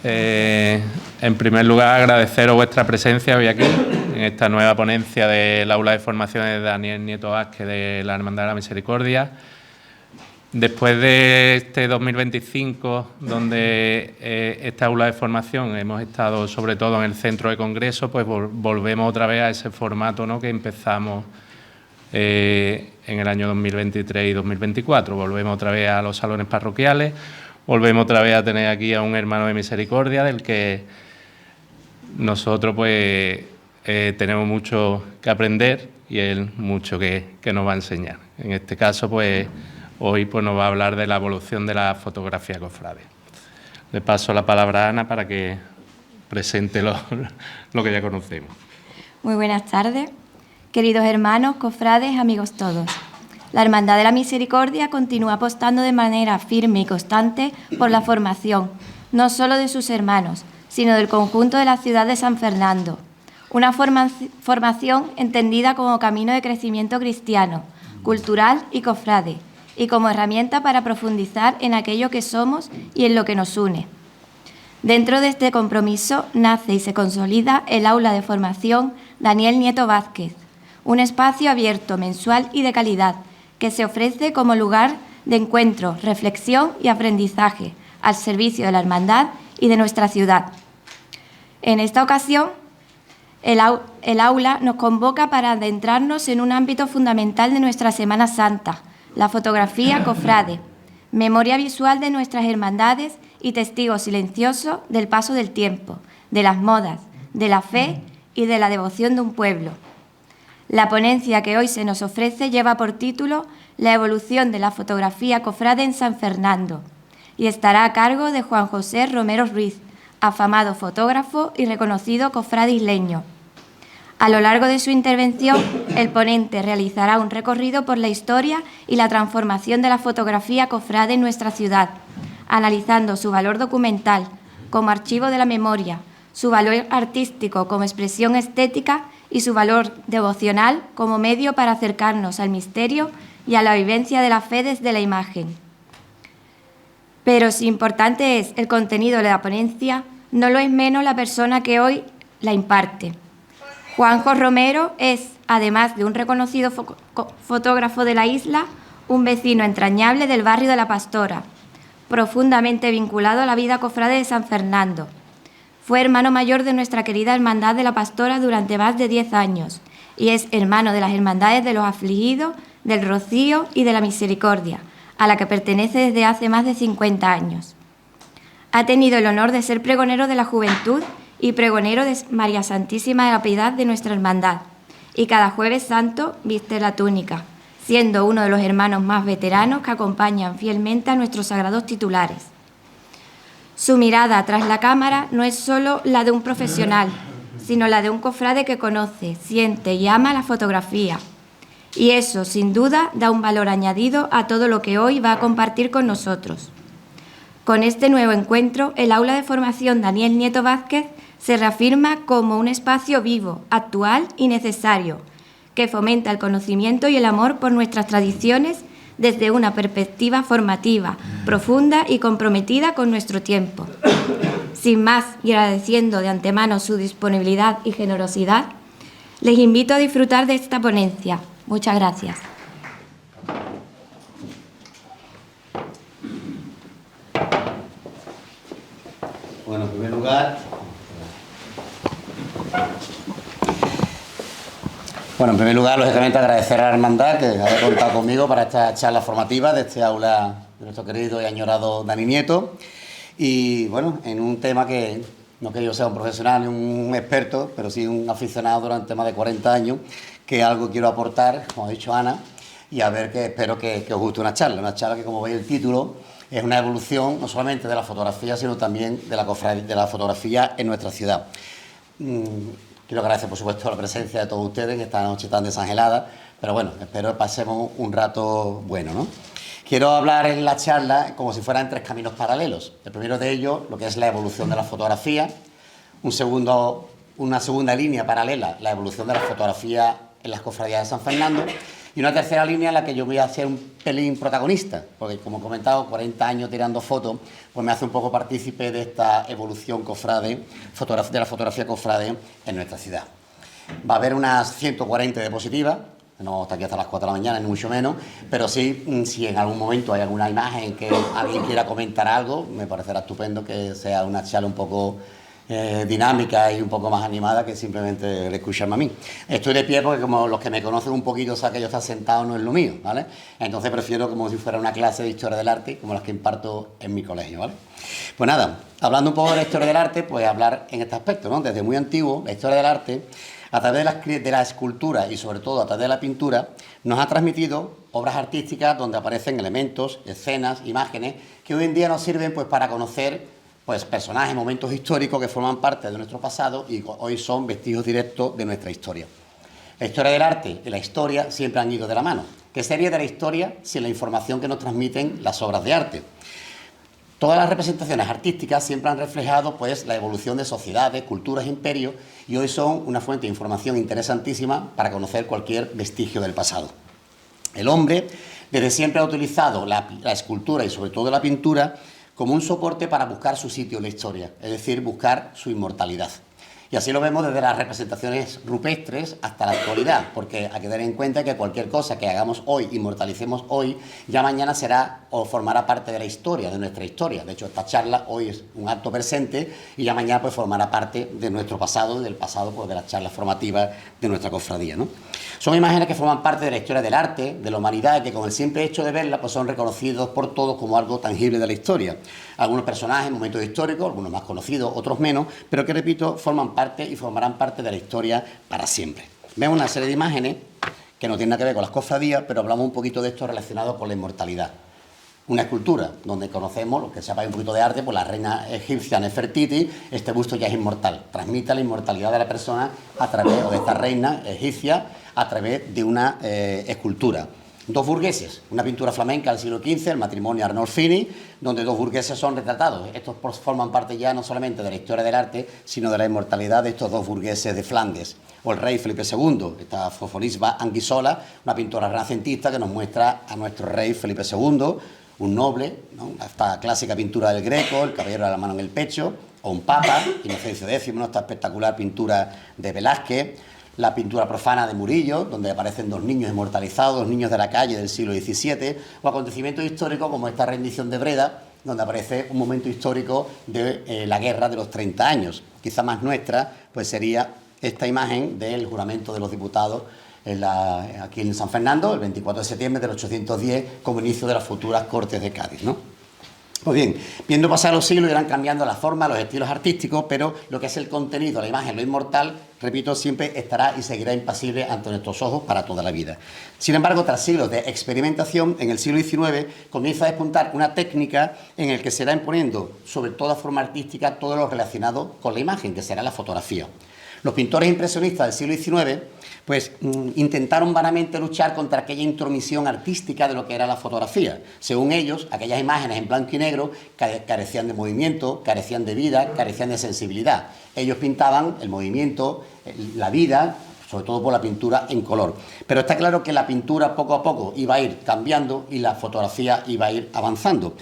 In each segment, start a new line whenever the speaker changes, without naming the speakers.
En primer lugar, agradeceros vuestra presencia hoy aquí, en esta nueva ponencia del Aula de Formación de Daniel Nieto Vázquez de la Hermandad de la Misericordia. Después de este 2025, donde esta aula de formación hemos estado sobre todo en el centro de congreso, pues volvemos otra vez a ese formato, ¿no?, que empezamos en el año 2023 y 2024. Volvemos otra vez a los salones parroquiales, volvemos otra vez a tener aquí a un hermano de misericordia del que nosotros pues tenemos mucho que aprender y él mucho que nos va a enseñar. En este caso, pues hoy pues, nos va a hablar de la evolución de la fotografía cofrade. Le paso la palabra a Ana para que presente lo que ya conocemos.
Muy buenas tardes, queridos hermanos, cofrades, amigos todos. La Hermandad de la Misericordia continúa apostando de manera firme y constante por la formación, no solo de sus hermanos, sino del conjunto de la ciudad de San Fernando. Una formación entendida como camino de crecimiento cristiano, cultural y cofrade, y como herramienta para profundizar en aquello que somos y en lo que nos une. Dentro de este compromiso nace y se consolida el Aula de Formación Daniel Nieto Vázquez, un espacio abierto, mensual y de calidad, que se ofrece como lugar de encuentro, reflexión y aprendizaje al servicio de la hermandad y de nuestra ciudad. En esta ocasión, el aula nos convoca para adentrarnos en un ámbito fundamental de nuestra Semana Santa, la fotografía cofrade, memoria visual de nuestras hermandades y testigo silencioso del paso del tiempo, de las modas, de la fe y de la devoción de un pueblo. La ponencia que hoy se nos ofrece lleva por título La evolución de la fotografía cofrade en San Fernando y estará a cargo de Juan José Romero Ruiz, afamado fotógrafo y reconocido cofrade isleño. A lo largo de su intervención, el ponente realizará un recorrido por la historia y la transformación de la fotografía cofrade en nuestra ciudad, analizando su valor documental como archivo de la memoria, su valor artístico como expresión estética y su valor devocional como medio para acercarnos al misterio y a la vivencia de la fe desde la imagen. Pero si importante es el contenido de la ponencia, no lo es menos la persona que hoy la imparte. Juanjo Romero es, además de un reconocido fotógrafo de la isla, un vecino entrañable del barrio de La Pastora, profundamente vinculado a la vida cofrade de San Fernando. Fue hermano mayor de nuestra querida Hermandad de La Pastora durante más de 10 años y es hermano de las Hermandades de los Afligidos, del Rocío y de la Misericordia, a la que pertenece desde hace más de 50 años. Ha tenido el honor de ser pregonero de la juventud y pregonero de María Santísima de la Piedad de nuestra hermandad, y cada Jueves Santo viste la túnica, siendo uno de los hermanos más veteranos que acompañan fielmente a nuestros sagrados titulares. Su mirada tras la cámara no es solo la de un profesional, sino la de un cofrade que conoce, siente y ama la fotografía. Y eso, sin duda, da un valor añadido a todo lo que hoy va a compartir con nosotros. Con este nuevo encuentro, el Aula de Formación Daniel Nieto Vázquez se reafirma como un espacio vivo, actual y necesario, que fomenta el conocimiento y el amor por nuestras tradiciones desde una perspectiva formativa, profunda y comprometida con nuestro tiempo. Sin más, y agradeciendo de antemano su disponibilidad y generosidad, les invito a disfrutar de esta ponencia. Muchas gracias.
Bueno, en primer lugar, lógicamente agradecer a la hermandad que haya contado conmigo para esta charla formativa de este aula de nuestro querido y añorado Dani Nieto. Y bueno, en un tema que no que yo sea un profesional ni un experto, pero sí un aficionado durante más de 40 años, que algo quiero aportar, como ha dicho Ana, y a ver que espero que os guste una charla que, como veis el título, es una evolución no solamente de la fotografía, sino también de la fotografía en nuestra ciudad. Quiero agradecer, por supuesto, la presencia de todos ustedes en esta noche tan desangelada, pero bueno, espero que pasemos un rato bueno, ¿no? Quiero hablar en la charla como si fueran 3 caminos paralelos. El primero de ellos, lo que es la evolución de la fotografía. Una segunda línea paralela, la evolución de la fotografía en las cofradías de San Fernando. Y una tercera línea en la que yo voy a ser un pelín protagonista, porque como he comentado, 40 años tirando fotos, pues me hace un poco partícipe de esta evolución cofrade, de la fotografía cofrade en nuestra ciudad. Va a haber unas 140 diapositivas, no hasta aquí hasta las 4 de la mañana, ni mucho menos, pero sí, si en algún momento hay alguna imagen que alguien quiera comentar algo, me parecerá estupendo que sea una charla un poco dinámica y un poco más animada que simplemente escucharme a mí. Estoy de pie porque como los que me conocen un poquito saben que yo estar sentado no es lo mío, ¿vale? Entonces prefiero como si fuera una clase de historia del arte como las que imparto en mi colegio, ¿vale? Pues nada, hablando un poco de la historia del arte, pues hablar en este aspecto, ¿no? Desde muy antiguo, la historia del arte, a través de la escultura y sobre todo a través de la pintura, nos ha transmitido obras artísticas donde aparecen elementos, escenas, imágenes que hoy en día nos sirven pues para conocer pues personajes, momentos históricos que forman parte de nuestro pasado y hoy son vestigios directos de nuestra historia. La historia del arte y la historia siempre han ido de la mano. ¿Qué sería de la historia sin la información que nos transmiten las obras de arte? Todas las representaciones artísticas siempre han reflejado pues, la evolución de sociedades, culturas, imperios y hoy son una fuente de información interesantísima para conocer cualquier vestigio del pasado. El hombre desde siempre ha utilizado la escultura y sobre todo la pintura como un soporte para buscar su sitio en la historia, es decir, buscar su inmortalidad. Y así lo vemos desde las representaciones rupestres hasta la actualidad, porque hay que tener en cuenta que cualquier cosa que hagamos hoy, inmortalicemos hoy, ya mañana será o formará parte de la historia, de nuestra historia. De hecho, esta charla hoy es un acto presente y ya mañana pues formará parte de nuestro pasado y del pasado pues, de las charlas formativas de nuestra cofradía, ¿no? Son imágenes que forman parte de la historia del arte, de la humanidad, y que con el simple hecho de verlas pues, son reconocidos por todos como algo tangible de la historia. Algunos personajes, momentos históricos, algunos más conocidos, otros menos, pero que, repito, forman parte y formarán parte de la historia para siempre. Vemos una serie de imágenes que no tienen nada que ver con las cofradías, pero hablamos un poquito de esto relacionado con la inmortalidad. Una escultura donde conocemos, los que sepáis un poquito de arte, pues la reina egipcia Nefertiti, este busto ya es inmortal. Transmite la inmortalidad de la persona a través, o de esta reina egipcia, a través de una escultura. Dos burgueses, una pintura flamenca del siglo XV, el matrimonio Arnolfini, donde dos burgueses son retratados. Estos forman parte ya no solamente de la historia del arte, sino de la inmortalidad de estos dos burgueses de Flandes. O el rey Felipe II, esta Fofonisba Anguissola, una pintora renacentista que nos muestra a nuestro rey Felipe II, un noble, ¿no? Esta clásica pintura del Greco, el caballero de la mano en el pecho, o un papa, Inocencio X, ¿no? Esta espectacular pintura de Velázquez, la pintura profana de Murillo, donde aparecen dos niños inmortalizados, dos niños de la calle del siglo XVII, o acontecimientos históricos como esta rendición de Breda, donde aparece un momento histórico de la guerra de los 30 años. Quizá más nuestra, pues sería esta imagen del juramento de los diputados aquí en San Fernando, el 24 de septiembre del 810, como inicio de las futuras Cortes de Cádiz, ¿no? Pues bien, viendo pasar los siglos irán cambiando la forma, los estilos artísticos, pero lo que es el contenido, la imagen, lo inmortal, repito, siempre estará y seguirá impasible ante nuestros ojos para toda la vida. Sin embargo, tras siglos de experimentación, en el siglo XIX comienza a despuntar una técnica en la que se irá imponiendo sobre toda forma artística todo lo relacionado con la imagen, que será la fotografía. Los pintores impresionistas del siglo XIX pues intentaron vanamente luchar contra aquella intromisión artística de lo que era la fotografía. Según ellos, aquellas imágenes en blanco y negro carecían de movimiento, carecían de vida, carecían de sensibilidad. Ellos pintaban el movimiento, la vida, sobre todo por la pintura en color. Pero está claro que la pintura poco a poco iba a ir cambiando y la fotografía iba a ir avanzando.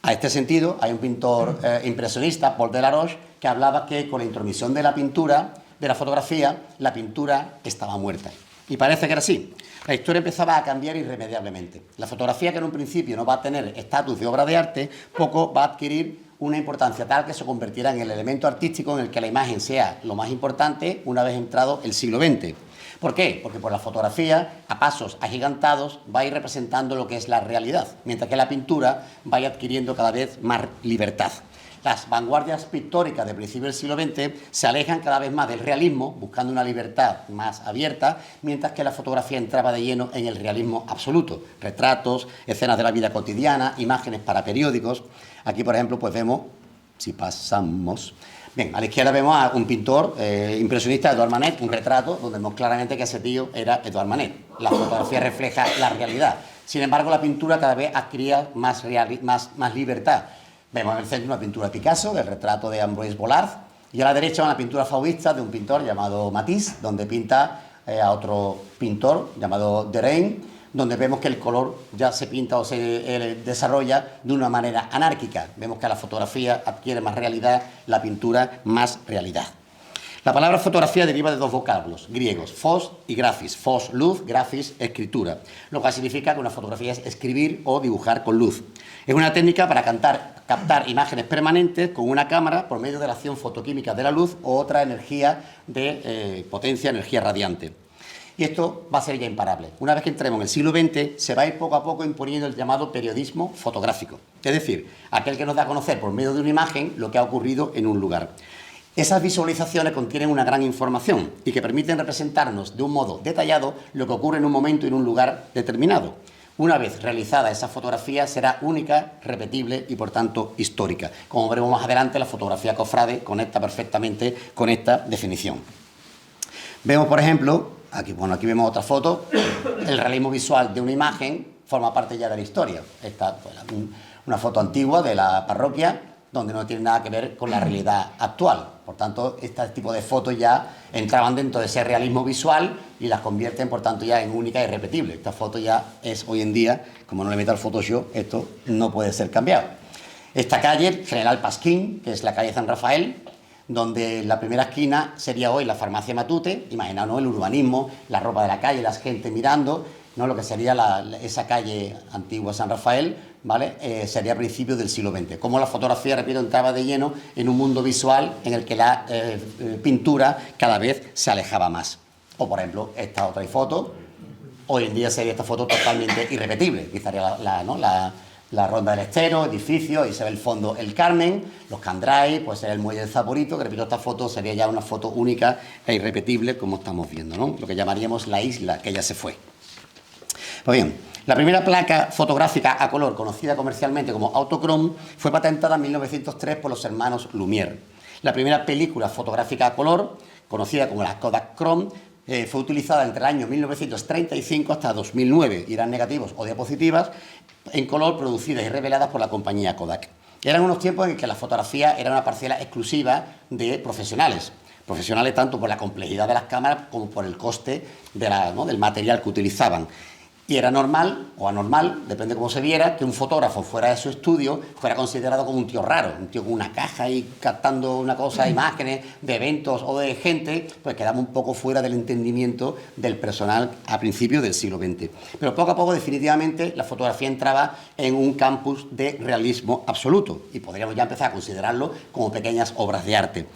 A este sentido, hay un pintor impresionista, Paul Delaroche, que hablaba que con la intromisión de la pintura, de la fotografía, la pintura estaba muerta. Y parece que era así. La historia empezaba a cambiar irremediablemente. La fotografía, que en un principio no va a tener estatus de obra de arte, poco va a adquirir una importancia tal que se convertirá en el elemento artístico en el que la imagen sea lo más importante una vez entrado el siglo XX. ¿Por qué? Porque por la fotografía, a pasos agigantados, va a ir representando lo que es la realidad, mientras que la pintura va a ir adquiriendo cada vez más libertad. Las vanguardias pictóricas de principios del siglo XX se alejan cada vez más del realismo, buscando una libertad más abierta, mientras que la fotografía entraba de lleno en el realismo absoluto. Retratos, escenas de la vida cotidiana, imágenes para periódicos. Aquí, por ejemplo, pues vemos, si pasamos... Bien, a la izquierda vemos a un pintor impresionista, Edouard Manet, un retrato donde vemos claramente que ese tío era Edouard Manet. La fotografía refleja la realidad. Sin embargo, la pintura cada vez adquiría más libertad. Vemos en el centro una pintura de Picasso, del retrato de Ambroise Vollard, y a la derecha una pintura fauvista de un pintor llamado Matisse, donde pinta a otro pintor llamado Derain, donde vemos que el color ya se pinta o se desarrolla de una manera anárquica. Vemos que la fotografía adquiere más realidad, la pintura más realidad. La palabra fotografía deriva de dos vocablos griegos, phos y grafis. Phos, luz, grafis, escritura. Lo cual significa que una fotografía es escribir o dibujar con luz. Es una técnica para captar imágenes permanentes con una cámara por medio de la acción fotoquímica de la luz o otra energía de potencia, energía radiante. Y esto va a ser ya imparable. Una vez que entremos en el siglo XX, se va a ir poco a poco imponiendo el llamado periodismo fotográfico. Es decir, aquel que nos da a conocer por medio de una imagen lo que ha ocurrido en un lugar. Esas visualizaciones contienen una gran información y que permiten representarnos de un modo detallado lo que ocurre en un momento y en un lugar determinado. Una vez realizada esa fotografía será única, repetible y por tanto histórica. Como veremos más adelante, la fotografía cofrade conecta perfectamente con esta definición. Vemos, por ejemplo, aquí vemos otra foto, el realismo visual de una imagen forma parte ya de la historia. Esta pues, una foto antigua de la parroquia, donde no tiene nada que ver con la realidad actual. Por tanto, este tipo de fotos ya entraban dentro de ese realismo visual y las convierten, por tanto, ya en única y repetible. Esta foto ya es hoy en día, como no le meto al Photoshop, esto no puede ser cambiado. Esta calle, General Pasquín, que es la calle San Rafael, donde la primera esquina sería hoy la farmacia Matute. Imaginaos, ¿no?, el urbanismo, la ropa de la calle, la gente mirando, ¿no?, lo que sería esa calle antigua San Rafael, ¿vale? Sería a principios del siglo XX. Como la fotografía, repito, entraba de lleno en un mundo visual en el que la pintura cada vez se alejaba más. O, por ejemplo, esta otra foto. Hoy en día sería esta foto totalmente irrepetible. Quizá la Ronda del Estero, edificio, y se ve el fondo El Carmen, los Candray, pues sería el Muelle del Zaporito, que repito, esta foto sería ya una foto única e irrepetible, como estamos viendo, ¿no? Lo que llamaríamos la isla, que ya se fue. Pues bien, la primera placa fotográfica a color conocida comercialmente como Autochrome fue patentada en 1903 por los hermanos Lumière. La primera película fotográfica a color, conocida como la Kodachrome, fue utilizada entre el año 1935 hasta 2009 y eran negativos o diapositivas en color producidas y reveladas por la compañía Kodak. Eran unos tiempos en que la fotografía era una parcela exclusiva de profesionales. Profesionales tanto por la complejidad de las cámaras como por el coste del material que utilizaban. Y era normal o anormal, depende de cómo se viera, que un fotógrafo fuera de su estudio fuera considerado como un tío raro, un tío con una caja y captando una cosa, imágenes de eventos o de gente, pues quedaba un poco fuera del entendimiento del personal a principios del siglo XX. Pero poco a poco, definitivamente, la fotografía entraba en un campus de realismo absoluto y podríamos ya empezar a considerarlo como pequeñas obras de arte.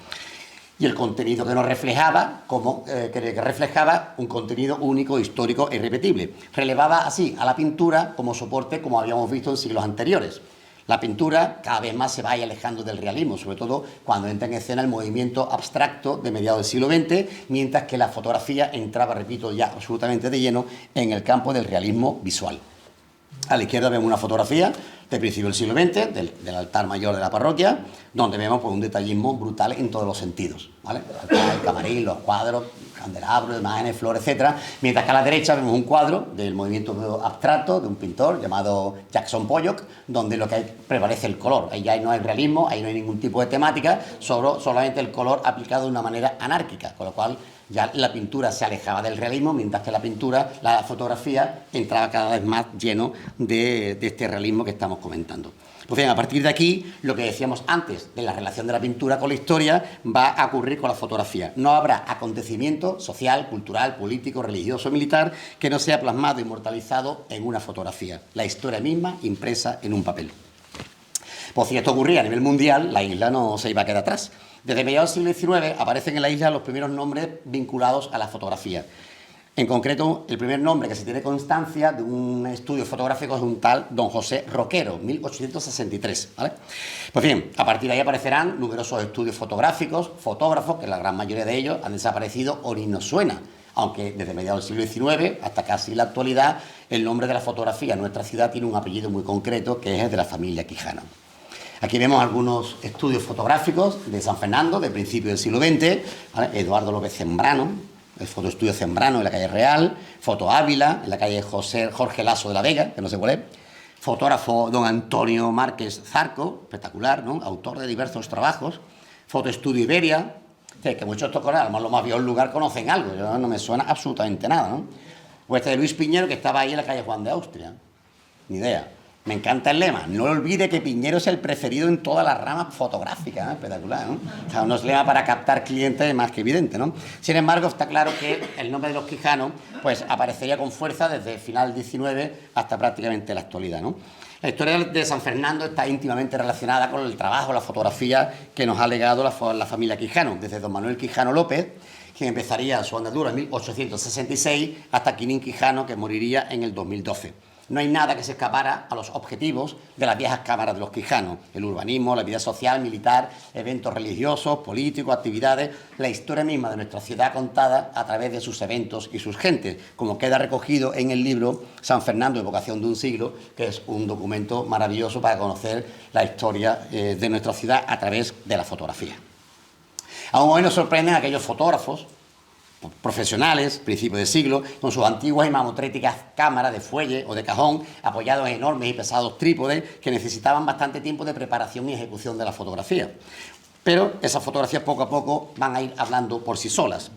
Y el contenido que nos reflejaba, que reflejaba un contenido único, histórico e irrepetible. Relevaba así a la pintura como soporte, como habíamos visto en siglos anteriores. La pintura cada vez más se va alejando del realismo, sobre todo cuando entra en escena el movimiento abstracto de mediados del siglo XX, mientras que la fotografía entraba, repito, ya absolutamente de lleno en el campo del realismo visual. A la izquierda vemos una fotografía de principio del siglo XX, del altar mayor de la parroquia, donde vemos pues, un detallismo brutal en todos los sentidos, ¿vale? El camarín, los cuadros, candelabros, imágenes, flores, etc. Mientras que a la derecha vemos un cuadro del movimiento abstracto de un pintor llamado Jackson Pollock, donde lo que prevalece el color. Ahí ya no hay realismo, ahí no hay ningún tipo de temática, solamente el color aplicado de una manera anárquica, con lo cual ya la pintura se alejaba del realismo, mientras que la fotografía entraba cada vez más lleno de este realismo que estamos comentando. Pues bien, a partir de aquí, lo que decíamos antes de la relación de la pintura con la historia va a ocurrir con la fotografía. No habrá acontecimiento social, cultural, político, religioso, militar que no sea plasmado, inmortalizado en una fotografía. La historia misma impresa en un papel. Pues si esto ocurría a nivel mundial, la isla no se iba a quedar atrás. Desde mediados del siglo XIX aparecen en la isla los primeros nombres vinculados a la fotografía. En concreto, el primer nombre que se tiene constancia de un estudio fotográfico es un tal don José Roquero, 1863, ¿vale? Pues bien, a partir de ahí aparecerán numerosos estudios fotográficos, fotógrafos, que la gran mayoría de ellos han desaparecido o ni nos suena, aunque desde mediados del siglo XIX hasta casi la actualidad, el nombre de la fotografía en nuestra ciudad tiene un apellido muy concreto, que es el de la familia Quijano. Aquí vemos algunos estudios fotográficos de San Fernando, de principios del siglo XX, ¿vale? Eduardo López Zembrano, el fotoestudio Zembrano en la calle Real, Foto Ávila, en la calle Jorge Lasso de la Vega, que no sé cuál es, fotógrafo don Antonio Márquez Zarco, espectacular, ¿no?, autor de diversos trabajos, Fotoestudio Iberia, Sí, que muchos de estos colegas, a lo mejor los más viejos del lugar conocen algo, yo no me suena absolutamente nada, ¿no? O este de Luis Piñero, que estaba ahí en la calle Juan de Austria. Ni idea. Me encanta el lema. No olvide que Piñero es el preferido en todas las ramas fotográficas. ¿Eh? Espectacular, ¿no? O sea, unos lemas para captar clientes más que evidente, ¿no? Sin embargo, está claro que el nombre de los Quijanos pues, aparecería con fuerza desde el final del 19 hasta prácticamente la actualidad, ¿no? La historia de San Fernando está íntimamente relacionada con el trabajo, la fotografía que nos ha legado la familia Quijano, desde don Manuel Quijano López, quien empezaría su andadura en 1866, hasta Quinín Quijano, que moriría en el 2012. No hay nada que se escapara a los objetivos de las viejas cámaras de los Quijanos: el urbanismo, la vida social, militar, eventos religiosos, políticos, actividades, la historia misma de nuestra ciudad contada a través de sus eventos y sus gentes, como queda recogido en el libro San Fernando, evocación de un siglo, que es un documento maravilloso para conocer la historia de nuestra ciudad a través de la fotografía. Aún hoy nos sorprenden aquellos fotógrafos profesionales, principios de siglo, con sus antiguas y mamotréticas cámaras de fuelle o de cajón, apoyados en enormes y pesados trípodes que necesitaban bastante tiempo de preparación y ejecución de la fotografía. Pero esas fotografías poco a poco van a ir hablando por sí solas.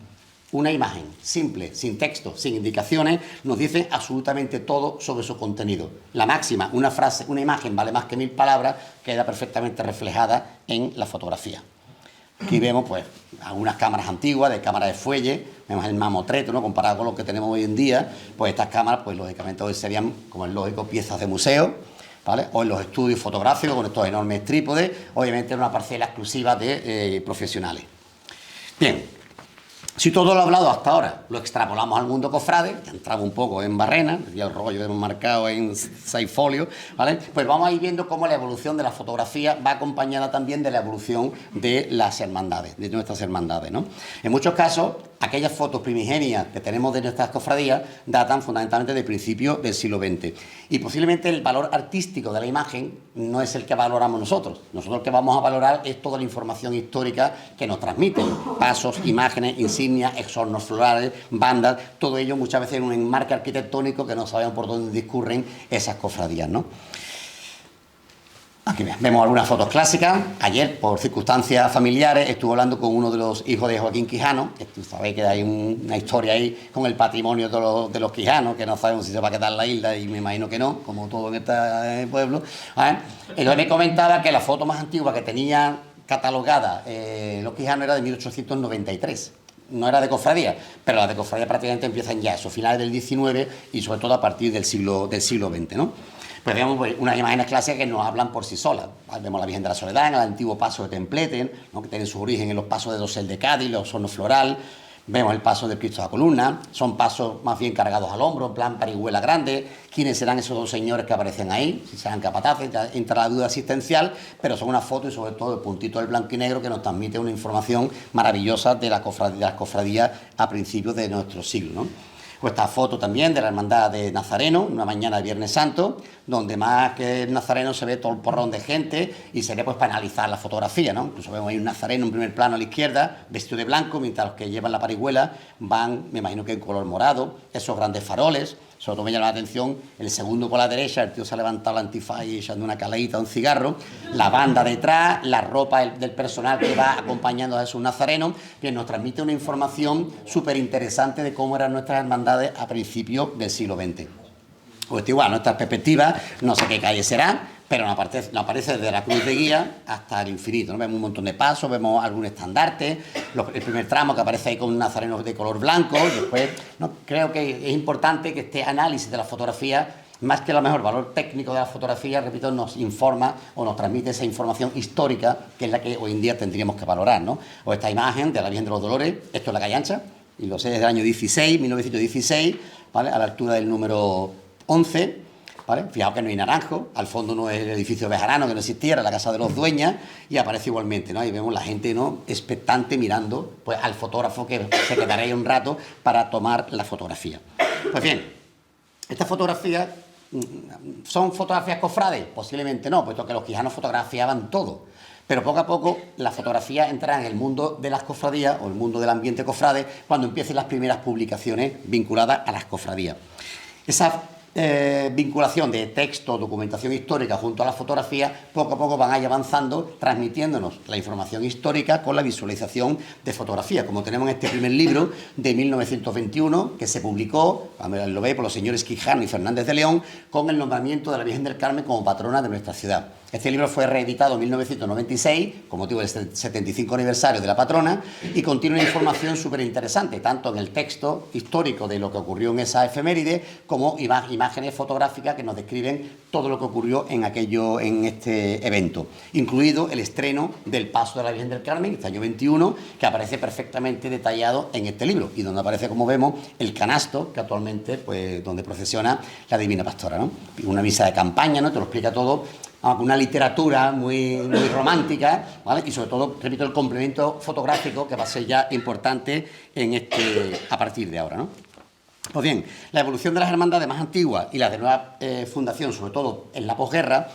Una imagen simple, sin texto, sin indicaciones, nos dice absolutamente todo sobre su contenido. La máxima, una frase, una imagen vale más que 1000 palabras, queda perfectamente reflejada en la fotografía. Aquí vemos pues algunas cámaras antiguas, de cámaras de fuelle, vemos el mamotreto, ¿no? Comparado con lo que tenemos hoy en día, pues estas cámaras, pues lógicamente hoy serían, como es lógico, piezas de museo, ¿vale? O en los estudios fotográficos con estos enormes trípodes, obviamente en una parcela exclusiva de profesionales. Bien. Si todo lo hablado hasta ahora lo extrapolamos al mundo cofrade, ya entraba un poco en barrena, ya el rollo que hemos marcado en 6 folios, ¿vale? Pues vamos a ir viendo cómo la evolución de la fotografía va acompañada también de la evolución de las hermandades, de nuestras hermandades, ¿no? En muchos casos, aquellas fotos primigenias que tenemos de nuestras cofradías datan fundamentalmente del principio del siglo XX. Y posiblemente el valor artístico de la imagen no es el que valoramos nosotros. Nosotros lo que vamos a valorar es toda la información histórica que nos transmiten: pasos, imágenes, insignias, exornos florales, bandas, todo ello muchas veces en un enmarque arquitectónico que no sabemos por dónde discurren esas cofradías, ¿no? Aquí vemos algunas fotos clásicas. Ayer, por circunstancias familiares, estuve hablando con uno de los hijos de Joaquín Quijano. Sabéis que hay una historia ahí con el patrimonio de los Quijanos, que no sabemos si se va a quedar la isla, y me imagino que no, como todo en este pueblo. Entonces me comentaba que la foto más antigua que tenía catalogada los Quijanos era de 1893. No era de cofradía, pero las de cofradía prácticamente empiezan ya, eso, finales del 19 y sobre todo a partir del siglo XX, ¿no? Pues vemos unas imágenes clásicas que nos hablan por sí solas. Vemos la Virgen de la Soledad en el antiguo paso de Templete, ¿no? Que tiene su origen en los pasos de Dosel de Cádiz, los hornos floral. Vemos el paso del Cristo de la Columna. Son pasos más bien cargados al hombro, en plan parihuela grande. ¿Quiénes serán esos dos señores que aparecen ahí? Si serán capataces, ya entra la duda existencial, pero son una foto y sobre todo el puntito del blanco y negro que nos transmite una información maravillosa de las cofradías a principios de nuestro siglo, ¿no? Pues esta foto también de la Hermandad de Nazareno, una mañana de Viernes Santo, donde más que el Nazareno se ve todo el porrón de gente y se ve pues para analizar la fotografía, ¿no? Incluso vemos ahí un Nazareno en primer plano a la izquierda, vestido de blanco, mientras los que llevan la parihuela van, me imagino que en color morado, esos grandes faroles. Sobre todo me llama la atención el segundo por la derecha, el tío se ha levantado la antifaz y echando una calaíta, un cigarro, la banda detrás, la ropa del personal que va acompañando a esos nazarenos, que nos transmite una información súper interesante de cómo eran nuestras hermandades a principios del siglo XX. Pues igual, nuestras perspectivas, no sé qué calle será, pero nos aparece desde la cruz de guía hasta el infinito, ¿no? Vemos un montón de pasos, vemos algún estandarte, el primer tramo que aparece ahí con un nazareno de color blanco. Después, ¿no? Creo que es importante que este análisis de la fotografía, más que a lo mejor valor técnico de la fotografía, repito, nos informa o nos transmite esa información histórica que es la que hoy en día tendríamos que valorar, ¿no? O esta imagen de la Virgen de los Dolores, esto es la calle Ancha, y lo sé desde el año 1916, ¿vale? A la altura del número 11, ¿vale? Fijaos que no hay naranjo, al fondo no es el edificio Bejarano, que no existía, era la casa de los dueñas, y aparece igualmente, ¿no? Ahí vemos la gente, ¿no?, expectante mirando pues al fotógrafo que se quedará ahí un rato para tomar la fotografía. Pues bien, estas fotografías, ¿son fotografías cofrades? Posiblemente no, puesto que los quijanos fotografiaban todo. Pero poco a poco la fotografía entra en el mundo de las cofradías o el mundo del ambiente cofrade cuando empiecen las primeras publicaciones vinculadas a las cofradías. Esas vinculación de texto, documentación histórica junto a la fotografía, poco a poco van a ir avanzando, transmitiéndonos la información histórica con la visualización de fotografía, como tenemos en este primer libro de 1921, que se publicó, lo veis, por los señores Quijano y Fernández de León, con el nombramiento de la Virgen del Carmen como patrona de nuestra ciudad. Este libro fue reeditado en 1996, con motivo del 75 aniversario de la patrona, y contiene una información súper interesante, tanto en el texto histórico de lo que ocurrió en esa efeméride, como imágenes fotográficas que nos describen todo lo que ocurrió en este evento, incluido el estreno del Paso de la Virgen del Carmen, este año 21, que aparece perfectamente detallado en este libro, y donde aparece, como vemos, el canasto, que actualmente, pues, donde procesiona la Divina Pastora, ¿no? Una misa de campaña, ¿no? Te lo explica todo, una literatura muy romántica, ¿vale? Y sobre todo, repito, el complemento fotográfico que va a ser ya importante a partir de ahora, ¿no? Pues bien, la evolución de las hermandades más antiguas y las de nueva fundación, sobre todo en la posguerra,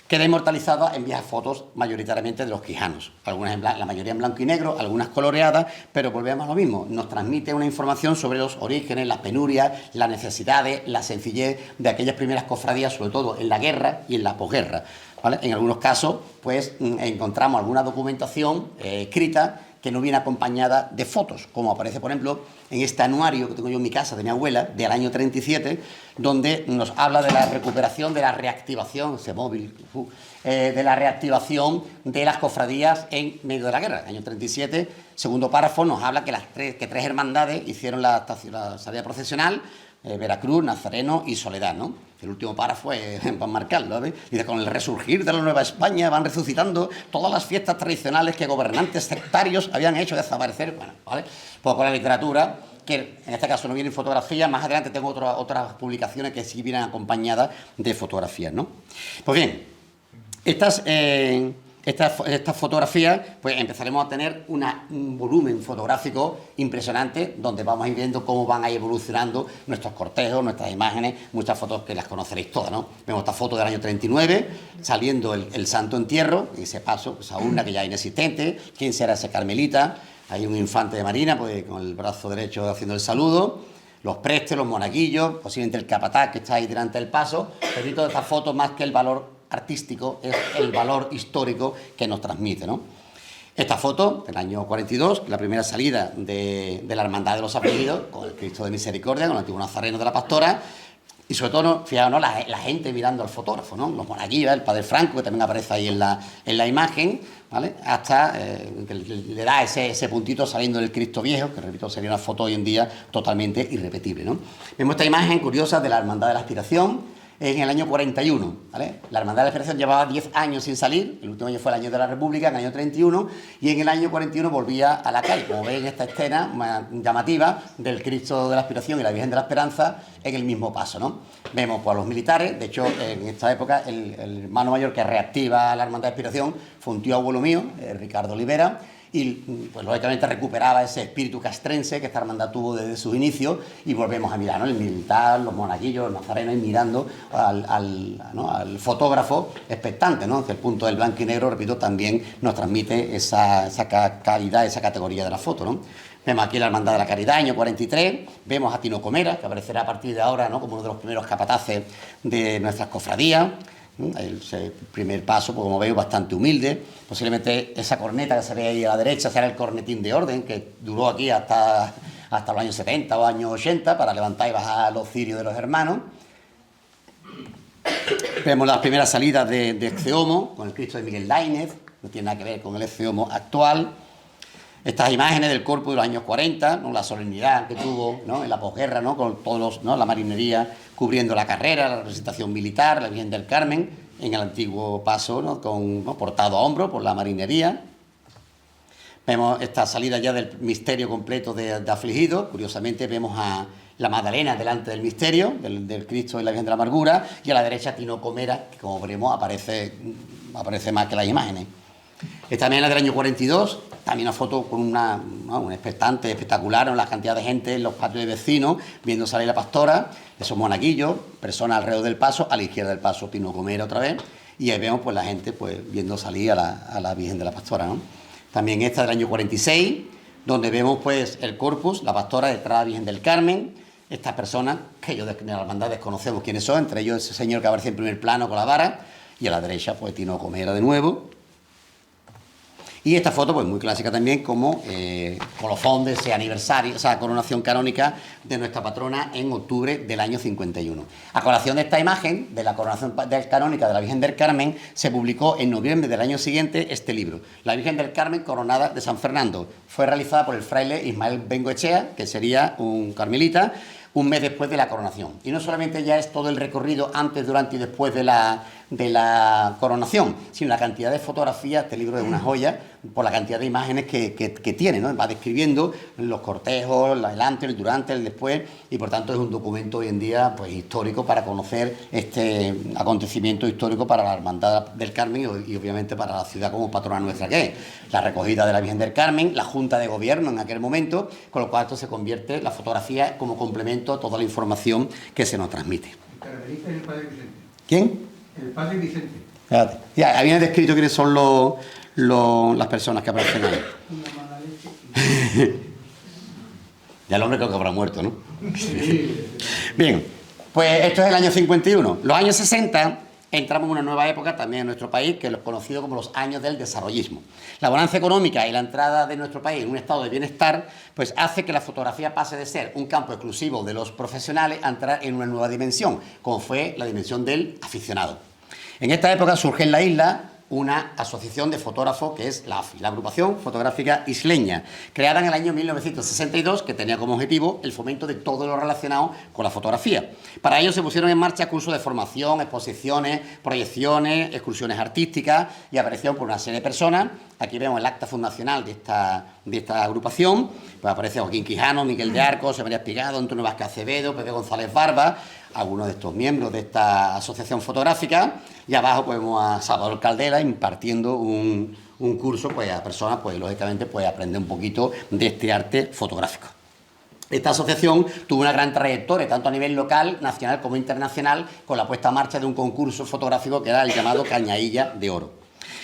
queda inmortalizada en viejas fotos mayoritariamente de los quijanos, la mayoría en blanco y negro, algunas coloreadas, pero volvemos a lo mismo, nos transmite una información sobre los orígenes, las penurias, las necesidades, la sencillez de aquellas primeras cofradías, sobre todo en la guerra y en la posguerra, ¿vale? En algunos casos, pues encontramos alguna documentación escrita que no viene acompañada de fotos, como aparece, por ejemplo, en este anuario que tengo yo en mi casa de mi abuela, del año 37, donde nos habla de la recuperación, de la reactivación, ese móvil, de la reactivación de las cofradías en medio de la guerra. El año 37, segundo párrafo, nos habla que tres hermandades hicieron la salida procesional, Veracruz, Nazareno y Soledad, ¿no? El último párrafo es para marcarlo, ¿ves? Dice, con el resurgir de la Nueva España van resucitando todas las fiestas tradicionales que gobernantes sectarios habían hecho desaparecer. Bueno, ¿vale? Pues con la literatura, que en este caso no viene en fotografía, más adelante tengo otras publicaciones que sí vienen acompañadas de fotografías, ¿no? Pues bien, estas fotografías, pues empezaremos a tener un volumen fotográfico impresionante, donde vamos a ir viendo cómo van a ir evolucionando nuestros cortejos, nuestras imágenes, muchas fotos que las conoceréis todas, ¿no? Vemos esta foto del año 39, saliendo el Santo Entierro, ese paso, esa urna que ya es inexistente, quién será ese carmelita, hay un infante de marina, pues con el brazo derecho haciendo el saludo, los prestes, los monaguillos, posiblemente el capataz que está ahí delante del paso, pero todas estas fotos, más que el valor artístico, es el valor histórico que nos transmite, ¿no? Esta foto, del año 42, la primera salida de la Hermandad de los Apellidos, con el Cristo de Misericordia, con el antiguo Nazareno de la Pastora, y sobre todo, fijaos, ¿no? la gente mirando al fotógrafo, ¿no? Los monaguillos, el Padre Franco, que también aparece ahí en la imagen, ¿vale? Hasta que le da ese puntito saliendo del Cristo Viejo, que repito, sería una foto hoy en día totalmente irrepetible, ¿no? Vemos esta imagen curiosa de la Hermandad de la Aspiración, en el año 41, ¿vale? La Hermandad de la Aspiración llevaba 10 años sin salir, el último año fue el año de la República, en el año 31, y en el año 41 volvía a la calle, como veis en esta escena llamativa del Cristo de la Aspiración y la Virgen de la Esperanza en el mismo paso, ¿no? Vemos pues, a los militares, de hecho, en esta época, el hermano mayor que reactiva la Hermandad de la Aspiración fue un tío abuelo mío, Ricardo Olivera, y pues lógicamente recuperaba ese espíritu castrense que esta hermandad tuvo desde sus inicios, y volvemos a mirar, ¿no? El militar, los monaguillos, los nazarenos, y mirando al fotógrafo expectante, ¿no? Que el punto del blanco y negro, repito, también nos transmite esa calidad, esa categoría de la foto, ¿no? Vemos aquí la Hermandad de la Caridad, año 43, vemos a Tino Comera, que aparecerá a partir de ahora, ¿no? Como uno de los primeros capataces de nuestras cofradías. El primer paso, pues, como veis, bastante humilde. Posiblemente esa corneta que se ve ahí a la derecha será el cornetín de orden, que duró aquí hasta los años 70 o años 80 para levantar y bajar los cirios de los hermanos. Vemos las primeras salidas de Exeomo, con el Cristo de Miguel Laínez, no tiene nada que ver con el Exeomo actual. Estas imágenes del corpus de los años 40, ¿no? La solemnidad que tuvo, ¿no? En la posguerra, ¿no? Con todos la marinería cubriendo la carrera, la representación militar, la Virgen del Carmen, en el antiguo paso, ¿no? Portado a hombro por la marinería. Vemos esta salida ya del misterio completo de afligido. Curiosamente vemos a la Magdalena delante del misterio, del Cristo y la Virgen de la Amargura, y a la derecha Tino Comera, que como veremos aparece más que las imágenes. Esta también es del año 42, también una foto con un expectante espectacular, ¿no? La cantidad de gente en los patios de vecinos, viendo salir la pastora, esos monaguillos, personas alrededor del paso, a la izquierda del paso Tino Comera otra vez, y ahí vemos pues la gente pues viendo salir a la Virgen de la Pastora, ¿no? También esta del año 46, donde vemos pues el corpus, la pastora detrás de la Virgen del Carmen, estas personas, que yo de la hermandad desconocemos quiénes son, entre ellos ese señor que aparece en primer plano con la vara, y a la derecha pues Tino Comera de nuevo. Y esta foto, pues muy clásica también, como colofón de ese aniversario, esa coronación canónica de nuestra patrona en octubre del año 51. A colación de esta imagen, de la coronación canónica de la Virgen del Carmen, se publicó en noviembre del año siguiente este libro, La Virgen del Carmen coronada de San Fernando. Fue realizada por el fraile Ismael Bengoechea, que sería un carmelita, un mes después de la coronación. Y no solamente ya es todo el recorrido antes, durante y después de la coronación, sino la cantidad de fotografías. Este libro es una joya por la cantidad de imágenes que tiene, ¿no? Va describiendo los cortejos, el antes, el durante, el después, y por tanto es un documento hoy en día pues histórico para conocer este acontecimiento histórico para la Hermandad del Carmen y obviamente para la ciudad como patrona nuestra que es. La recogida de la Virgen del Carmen, la Junta de Gobierno en aquel momento, con lo cual esto se convierte, la fotografía, como complemento a toda la información que se nos transmite.
El carmelita es el padre Vicente.
¿Quién?
El padre Vicente.
Fíjate. Ya, habían descrito quiénes son las personas que aparecen ahí.
Una mala leche.
Ya el hombre creo que habrá muerto, ¿no?
Sí.
Bien, pues esto es el año 51. Los años 60 entramos en una nueva época también en nuestro país, que es lo conocido como los años del desarrollismo. La bonanza económica y la entrada de nuestro país en un estado de bienestar, pues hace que la fotografía pase de ser un campo exclusivo de los profesionales a entrar en una nueva dimensión, como fue la dimensión del aficionado. En esta época surge en la isla una asociación de fotógrafos que es la AFI, la Agrupación Fotográfica Isleña, creada en el año 1962, que tenía como objetivo el fomento de todo lo relacionado con la fotografía. Para ello se pusieron en marcha cursos de formación, exposiciones, proyecciones, excursiones artísticas y aparecieron por una serie de personas. Aquí vemos el acta fundacional de esta agrupación. Pues aparece Joaquín Quijano, Miguel de Arcos, José María Espigado, Antonio Vázquez Acevedo, Pepe González Barba, algunos de estos miembros de esta asociación fotográfica, y abajo pues, vemos a Salvador Caldera impartiendo un curso pues, a personas, pues lógicamente, pues aprender un poquito de este arte fotográfico. Esta asociación tuvo una gran trayectoria, tanto a nivel local, nacional como internacional, con la puesta en marcha de un concurso fotográfico que era el llamado Cañailla de Oro.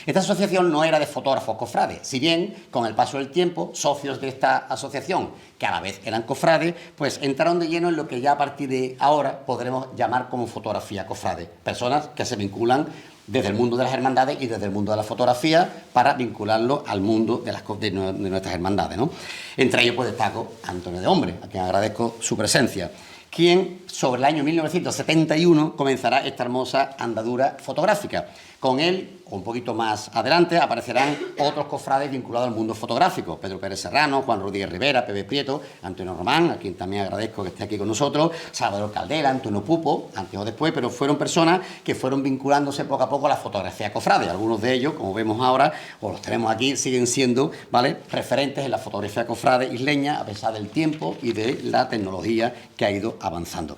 Esta asociación no era de fotógrafos cofrades, si bien con el paso del tiempo, socios de esta asociación, que a la vez eran cofrades, pues entraron de lleno en lo que ya a partir de ahora podremos llamar como fotografía cofrade. Personas que se vinculan desde el mundo de las hermandades y desde el mundo de la fotografía para vincularlo al mundo de nuestras hermandades, ¿no? Entre ellos pues destaco a Antonio de Hombre, a quien agradezco su presencia, quien sobre el año 1971 comenzará esta hermosa andadura fotográfica. Con él, o un poquito más adelante, aparecerán otros cofrades vinculados al mundo fotográfico. Pedro Pérez Serrano, Juan Rodríguez Rivera, Pepe Prieto, Antonio Román, a quien también agradezco que esté aquí con nosotros, Salvador Caldera, Antonio Pupo, antes o después, pero fueron personas que fueron vinculándose poco a poco a la fotografía cofrade. Algunos de ellos, como vemos ahora, o los tenemos aquí, siguen siendo, ¿vale?, referentes en la fotografía cofrade isleña, a pesar del tiempo y de la tecnología que ha ido avanzando.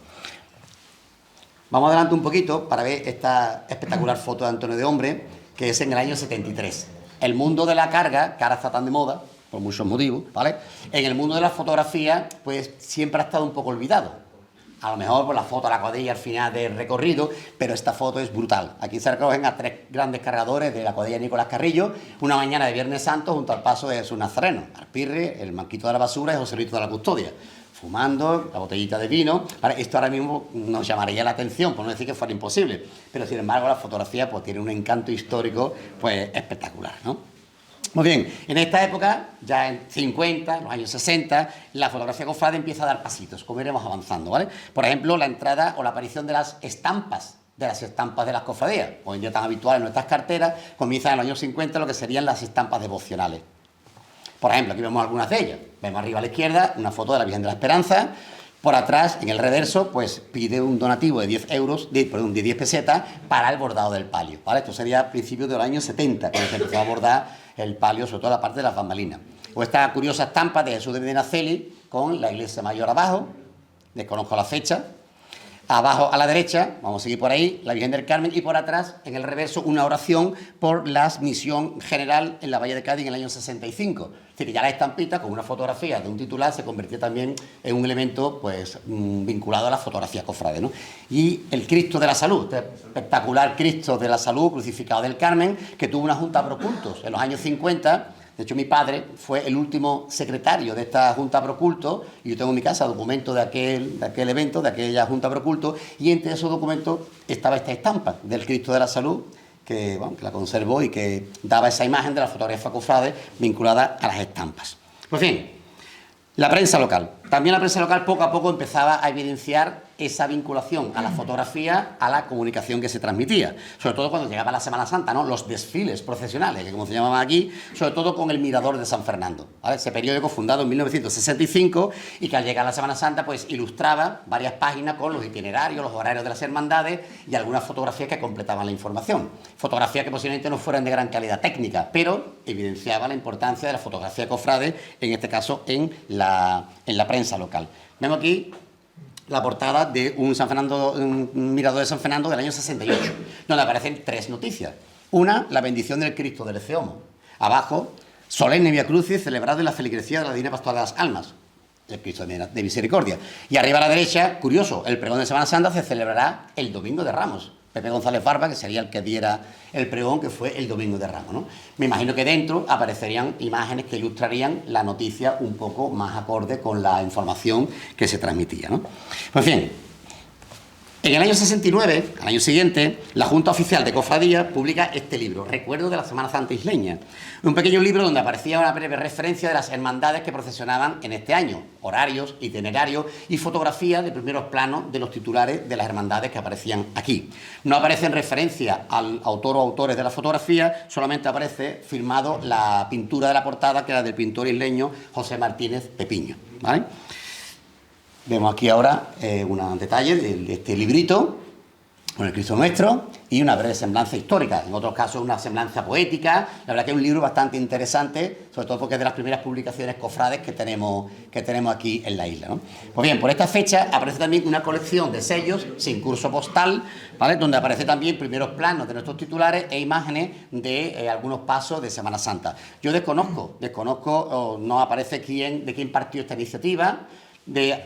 Vamos adelante un poquito para ver esta espectacular foto de Antonio de Hombre, que es en el año 73. El mundo de la carga, que ahora está tan de moda, por muchos motivos, ¿vale? En el mundo de la fotografía, pues siempre ha estado un poco olvidado. A lo mejor por la foto de la cuadrilla al final del recorrido, pero esta foto es brutal. Aquí se recogen a tres grandes cargadores de la cuadrilla Nicolás Carrillo, una mañana de Viernes Santo junto al paso de Jesús Nazareno, Arpirre, el Manquito de la Basura y José Luis de la Custodia, fumando la botellita de vino. Esto ahora mismo nos llamaría la atención, por no decir que fuera imposible, pero sin embargo la fotografía pues tiene un encanto histórico pues espectacular, ¿no? Muy bien, en esta época, ya en 50, en los años 60, la fotografía cofrade empieza a dar pasitos, como iremos avanzando, ¿vale? Por ejemplo, la entrada o la aparición de las estampas de las cofradías, hoy en día tan habituales en nuestras carteras, comienza en los años 50 lo que serían las estampas devocionales. Por ejemplo, aquí vemos algunas de ellas. Vemos arriba a la izquierda una foto de la Virgen de la Esperanza. Por atrás, en el reverso, pues pide un donativo de 10 pesetas para el bordado del palio, ¿vale? Esto sería a principios de los años 70, cuando se empezó a bordar el palio, sobre todo la parte de las bambalinas. O esta curiosa estampa de Jesús de Medinaceli con la iglesia mayor abajo, desconozco la fecha. Abajo a la derecha, vamos a seguir por ahí, la Virgen del Carmen, y por atrás, en el reverso, una oración por la misión general en la Bahía de Cádiz en el año 65. Es decir, que ya la estampita, con una fotografía de un titular, se convirtió también en un elemento pues vinculado a la fotografía cofrade, ¿no? Y el Cristo de la Salud, este espectacular Cristo de la Salud, crucificado del Carmen, que tuvo una junta pro cultos en los años 50, De hecho, mi padre fue el último secretario de esta Junta Proculto, y yo tengo en mi casa documentos de aquel evento, de aquella Junta Proculto, y entre esos documentos estaba esta estampa del Cristo de la Salud, que la conservó y que daba esa imagen de la fotografía cofrade vinculada a las estampas. Pues bien, la prensa local. También la prensa local poco a poco empezaba a evidenciar esa vinculación a la fotografía, a la comunicación que se transmitía. Sobre todo cuando llegaba la Semana Santa, ¿no? Los desfiles procesionales, que como se llamaban aquí, sobre todo con el Mirador de San Fernando, ¿vale? Ese periódico fundado en 1965 y que al llegar a la Semana Santa pues ilustraba varias páginas con los itinerarios, los horarios de las hermandades y algunas fotografías que completaban la información. Fotografías que posiblemente no fueran de gran calidad técnica, pero evidenciaba la importancia de la fotografía cofrade, en este caso en la prensa local. Vemos aquí la portada de un mirador de San Fernando del año 68, donde aparecen 3 noticias. Una, la bendición del Cristo del Eceomo. Abajo, solemne Vía Crucis celebrado en la feligresía de la Divina Pastoral de las Almas, el Cristo de Misericordia. Y arriba a la derecha, curioso, el pregón de Semana Santa se celebrará el Domingo de Ramos. Pepe González Barba, que sería el que diera el pregón, que fue el Domingo de Ramos, ¿no? Me imagino que dentro aparecerían imágenes que ilustrarían la noticia un poco más acorde con la información que se transmitía, ¿no? Pues bien, en el año 69, al año siguiente, la Junta Oficial de Cofradía publica este libro, Recuerdos de la Semana Santa Isleña. Un pequeño libro donde aparecía una breve referencia de las hermandades que procesionaban en este año, horarios, itinerarios y fotografías de primeros planos de los titulares de las hermandades que aparecían aquí. No aparece en referencia al autor o autores de la fotografía, solamente aparece firmado la pintura de la portada, que era del pintor isleño José Martínez Pepiño, ¿vale? Vemos aquí ahora un detalle de este librito con el Cristo Nuestro y una breve semblanza histórica, en otros casos una semblanza poética. La verdad que es un libro bastante interesante, sobre todo porque es de las primeras publicaciones cofrades que tenemos aquí en la isla, ¿no? Pues bien, por esta fecha aparece también una colección de sellos sin curso postal, ¿vale? Donde aparece también primeros planos de nuestros titulares e imágenes de algunos pasos de Semana Santa. Yo desconozco, no aparece de quién partió esta iniciativa,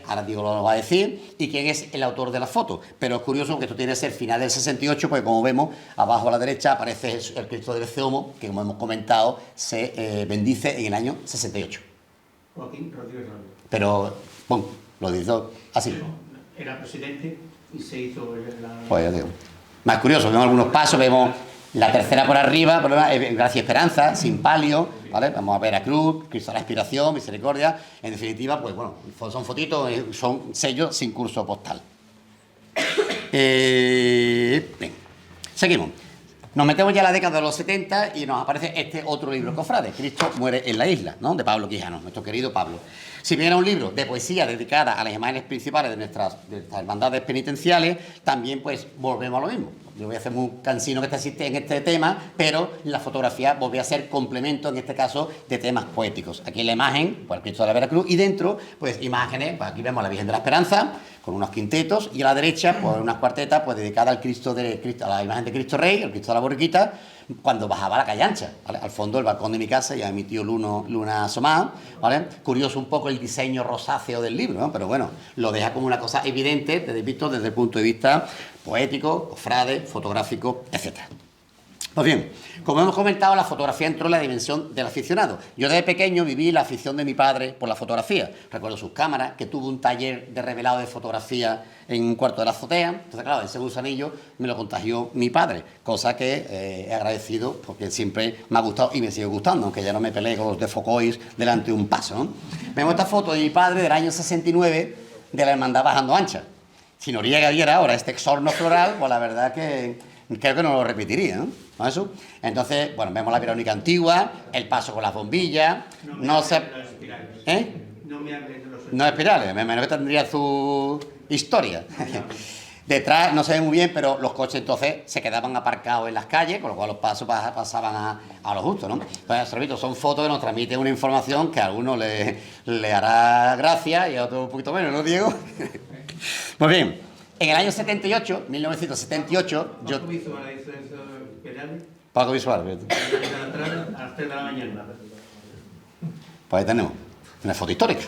ahora Diego lo va a decir, y quién es el autor de la foto. Pero es curioso que esto tiene que ser final del 68, porque como vemos, abajo a la derecha aparece el Cristo del Eceomo, que como hemos comentado, se bendice en el año 68.
Joaquín Rodríguez Rodríguez.
Pero, bueno, lo digo así.
Era presidente y se hizo la...
Pues ya digo. Más curioso, vemos algunos pasos, vemos la tercera por arriba, Gracia y Esperanza, sin palio, ¿vale? Vamos a ver a Cruz, Cristo de la Inspiración, Misericordia. En definitiva, pues bueno, son fotitos, son sellos sin curso postal. Bien, seguimos. Nos metemos ya a la década de los 70 y nos aparece este otro libro cofrade, Cristo muere en la isla, ¿no? De Pablo Quijano, nuestro querido Pablo. Si bien era un libro de poesía dedicada a las imágenes principales de nuestras hermandades penitenciales, también pues volvemos a lo mismo. Yo voy a hacer muy cansino que existe en este tema, pero la fotografía volvió a ser complemento, en este caso, de temas poéticos. Aquí en la imagen, pues el Cristo de la Veracruz, y dentro, pues imágenes, pues aquí vemos a la Virgen de la Esperanza, con unos quintetos, y a la derecha, pues unas cuartetas, pues dedicadas a la imagen de Cristo Rey, el Cristo de la Borriquita, cuando bajaba la calle ancha, ¿vale? Al fondo del balcón de mi casa, ya mi tío Luna asomada, ¿vale? Curioso un poco el diseño rosáceo del libro, ¿no? Pero bueno, lo deja como una cosa evidente, desde el punto de vista poético, cofrade, fotográfico, etc. Pues bien, como hemos comentado, la fotografía entró en la dimensión del aficionado. Yo desde pequeño viví la afición de mi padre por la fotografía. Recuerdo sus cámaras, que tuvo un taller de revelado de fotografía en un cuarto de la azotea. Entonces, claro, ese gusanillo me lo contagió mi padre, cosa que he agradecido porque siempre me ha gustado y me sigue gustando, aunque ya no me peleé con los de Focois delante de un paso, ¿no? Vemos esta foto de mi padre del año 69 de la hermandad bajando ancha. Si Noriega viera ahora este exorno floral, pues la verdad que creo que no lo repetiría, ¿no? ¿No es eso? Entonces, bueno, vemos la Verónica antigua, el paso con las bombillas, no sé... ¿Eh?
No me hables de los...
No espirales, me imagino que tendría su historia. Detrás no se ve muy bien, pero los coches entonces se quedaban aparcados en las calles, con lo cual los pasos pasaban a lo justo, ¿no? Entonces, repito, son fotos que nos transmiten una información que a algunos le hará gracia y a otros un poquito menos, ¿no, Diego? Pues bien, en el año 78, 1978, yo...
¿Paco Visual hizo eso penales?
Paco Visual,
A las 3 de la mañana.
pues ahí tenemos una foto histórica.